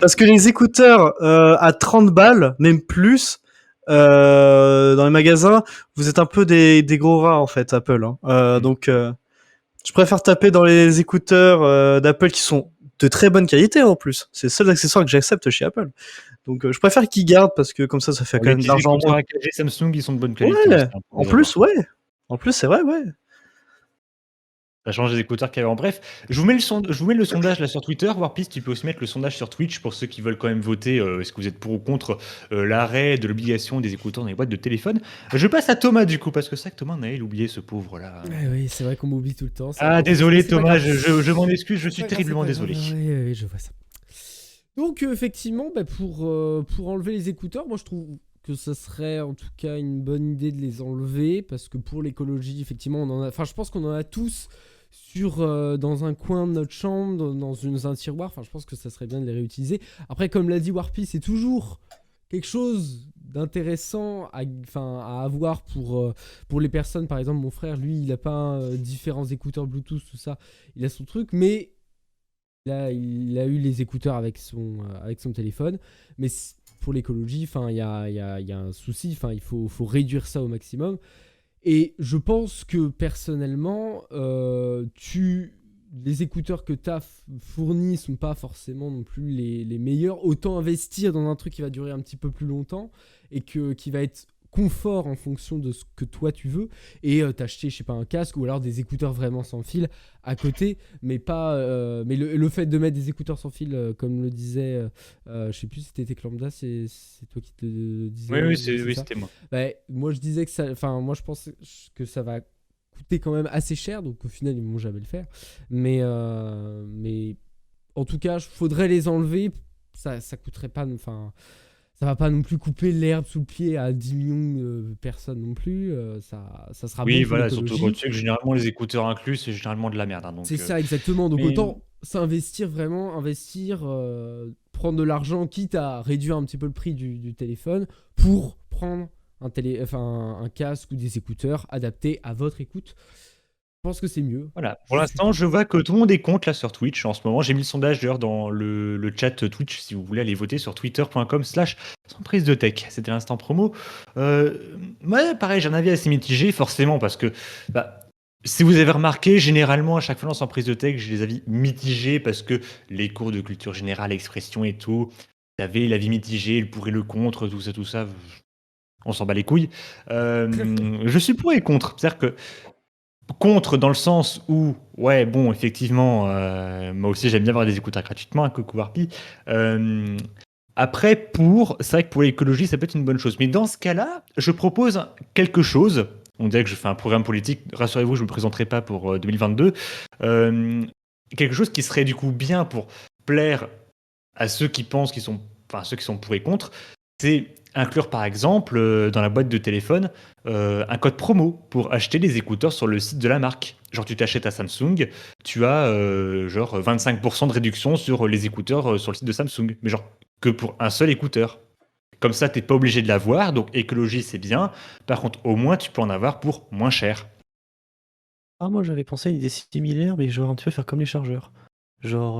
Parce que les écouteurs à 30 balles, même plus, dans les magasins, vous êtes un peu des gros rats en fait, Apple. Hein. Donc, je préfère taper dans les écouteurs d'Apple qui sont de très bonne qualité en plus. C'est le seul accessoire que j'accepte chez Apple. Donc, je préfère qu'ils gardent parce que comme ça fait quand Les même de l'argent en écouteurs moins. AKG Samsung, ils sont de bonne qualité. Ouais, aussi, hein, pour en les avoir. plus, ouais. En plus, c'est vrai, ouais. Ça change des écouteurs qu'il y avait en bref. Je vous mets le sondage là sur Twitter. Warpist, tu peux aussi mettre le sondage sur Twitch pour ceux qui veulent quand même voter. Est-ce que vous êtes pour ou contre l'arrêt de l'obligation des écouteurs dans les boîtes de téléphone? Je passe à Thomas du coup, parce que c'est vrai que Thomas, on avait oublié ce pauvre là. Ouais, oui, c'est vrai qu'on m'oublie tout le temps. Ah, désolé C'est pas Thomas, grave. je m'en excuse, je C'est suis pas grave, terriblement c'est pas désolé. grave. Oui, oui, je vois ça. Donc, effectivement, pour enlever les écouteurs, moi je trouve que ça serait en tout cas une bonne idée de les enlever parce que pour l'écologie, effectivement, je pense qu'on en a tous dans un coin de notre chambre, dans un tiroir. Enfin, je pense que ça serait bien de les réutiliser. Après, comme l'a dit Warpy, c'est toujours quelque chose d'intéressant à avoir pour les personnes. Par exemple, mon frère, lui, il n'a pas différents écouteurs Bluetooth, tout ça. Il a son truc, mais il a eu les écouteurs avec son téléphone. Mais pour l'écologie, il y a un souci. Il faut réduire ça au maximum. Et je pense que personnellement, les écouteurs que tu as fournis ne sont pas forcément non plus les meilleurs. Autant investir dans un truc qui va durer un petit peu plus longtemps et qui va être confort en fonction de ce que toi tu veux, et t'acheter, je sais pas, un casque ou alors des écouteurs vraiment sans fil à côté, mais pas mais le fait de mettre des écouteurs sans fil, comme le disait je sais plus si c'était Lambda, c'est toi qui te disais. Oui, ça. c'était moi. Bah, moi je disais que moi je pense que ça va coûter quand même assez cher, donc au final ils vont jamais le faire, mais En tout cas, faudrait les enlever. Ça coûterait pas. Enfin, ça va pas non plus couper l'herbe sous le pied à 10 millions de personnes non plus. Ça sera Oui, bon pour voilà, surtout quand l'écologie. tu sais que généralement les écouteurs inclus, c'est généralement de la merde, hein, donc C'est ça, exactement. Donc mais autant s'investir vraiment, prendre de l'argent, quitte à réduire un petit peu le prix du téléphone pour prendre un casque ou des écouteurs adaptés à votre écoute. Je pense que c'est mieux. voilà. Pour Je l'instant, suppose. je vois que tout le monde est contre là sur Twitch en ce moment. J'ai mis le sondage d'ailleurs dans le chat Twitch si vous voulez aller voter sur twitter.com/sans prise de tech. C'était l'instant promo. Ouais, pareil, j'ai un avis assez mitigé, forcément, parce que bah, si vous avez remarqué, généralement, à chaque fois dans sans prise de tech, j'ai des avis mitigés parce que les cours de culture générale, expression et tout, vous avez l'avis mitigé, le pour et le contre, tout ça, on s'en bat les couilles. Je suis pour et contre. C'est-à-dire que contre dans le sens où, ouais, bon, effectivement, moi aussi j'aime bien avoir des écouteurs gratuitement, un coucou Warpy. Euh, Après, c'est vrai que pour l'écologie, ça peut être une bonne chose. Mais dans ce cas-là, je propose quelque chose. On dirait que je fais un programme politique. Rassurez-vous, je ne me présenterai pas pour 2022. Euh, Quelque chose qui serait du coup bien pour plaire à ceux qui pensent qu'ils sont, enfin, ceux qui sont pour et contre. C'est inclure par exemple dans la boîte de téléphone un code promo pour acheter les écouteurs sur le site de la marque. Genre tu t'achètes à Samsung, tu as genre 25% de réduction sur les écouteurs sur le site de Samsung. Mais genre que pour un seul écouteur. Comme ça, t'es pas obligé de l'avoir, donc écologie c'est bien. Par contre, au moins tu peux en avoir pour moins cher. Ah, moi j'avais pensé à une idée similaire, mais genre un petit peu faire comme les chargeurs. Genre,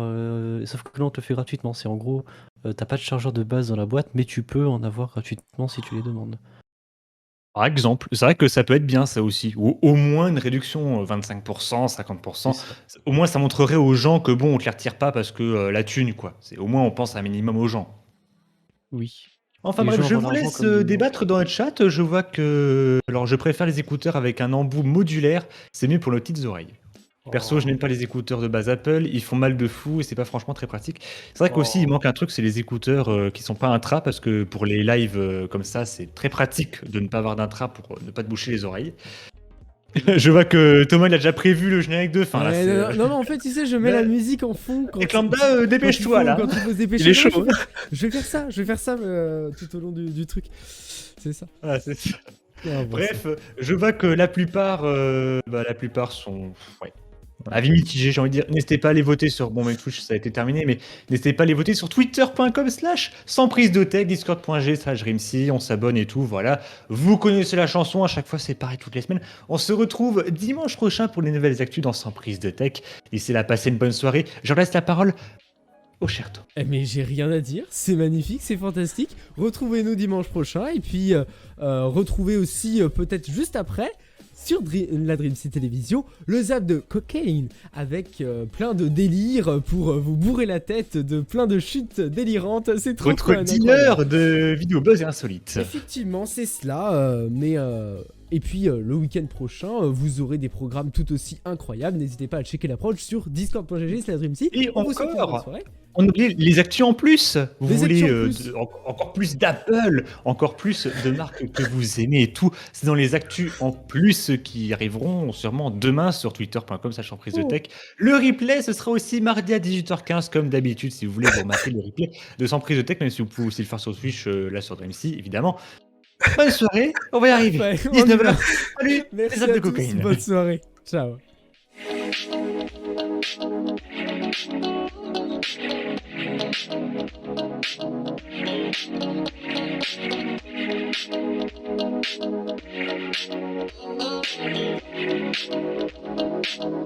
sauf que là on te le fait gratuitement. C'est en gros, t'as pas de chargeur de base dans la boîte, mais tu peux en avoir gratuitement si tu les demandes. Par exemple, c'est vrai que ça peut être bien ça aussi. Ou au moins une réduction 25%, 50%. C'est ça. Au moins ça montrerait aux gens que bon, on te les retire pas parce que la thune, quoi. Au moins on pense un minimum aux gens. Oui. Enfin Et bref, je genre vous l'argent laisse comme débattre dans le chat. Je vois que. Alors je préfère les écouteurs avec un embout modulaire. C'est mieux pour nos petites oreilles. Perso, je n'aime pas les écouteurs de base Apple. Ils font mal de fou et c'est pas franchement très pratique. C'est vrai qu'aussi, il manque un truc, c'est les écouteurs qui sont pas intra parce que pour les lives comme ça, c'est très pratique de ne pas avoir d'intra pour ne pas te boucher les oreilles. Je vois que Thomas il a déjà prévu le générique de fin là. Ouais, non, en fait, tu sais, je mets la musique en fond quand Et Lambda, dépêche-toi là. Quand il faut se dépêcher. Il est Non, chaud. je vais faire ça tout au long du truc. C'est ça. Ah, c'est ça. Ah, bon, Bref, je vois que la plupart sont ouais, avis mitigé, j'ai envie de dire. N'hésitez pas à aller voter sur. Bon, même Twitch, ça a été terminé, mais n'hésitez pas à aller voter sur twitter.com/sans prise de tech, discord.g/rimsi, on s'abonne et tout, voilà. Vous connaissez la chanson, à chaque fois, c'est pareil toutes les semaines. On se retrouve dimanche prochain pour les nouvelles actus dans Sans prise de tech. D'ici là, passez une bonne soirée. Je laisse la parole au Cherto. Mais j'ai rien à dire, c'est magnifique, c'est fantastique. Retrouvez-nous dimanche prochain et puis retrouvez aussi peut-être juste après sur la Dream City Télévision le zap de Cocaine avec plein de délires pour vous bourrer la tête de plein de chutes délirantes. C'est trop Votre fun, dealer incroyable. de vidéos buzz et insolites. Effectivement, c'est cela. Et puis le week-end prochain, vous aurez des programmes tout aussi incroyables. N'hésitez pas à checker l'approche sur discord.gg/dreamseat. Et On vous souhaite une bonne encore, soirée. on oublie les actus en plus. Vous Les voulez actus en plus. encore plus d'Apple, encore plus de marques que vous aimez et tout. C'est dans les actus en plus qui arriveront sûrement demain sur twitter.com/prise de tech. Le replay, ce sera aussi mardi à 18h15 comme d'habitude si vous voulez vous remarquer le replay de Sans prise de tech, même si vous pouvez aussi le faire sur Twitch, là sur DreamC évidemment. Bonne soirée, on va y arriver. Ouais, on y 19h. va. Salut, Merci les apps à de tous, cocaïne. bonne soirée. Ciao. Thank you.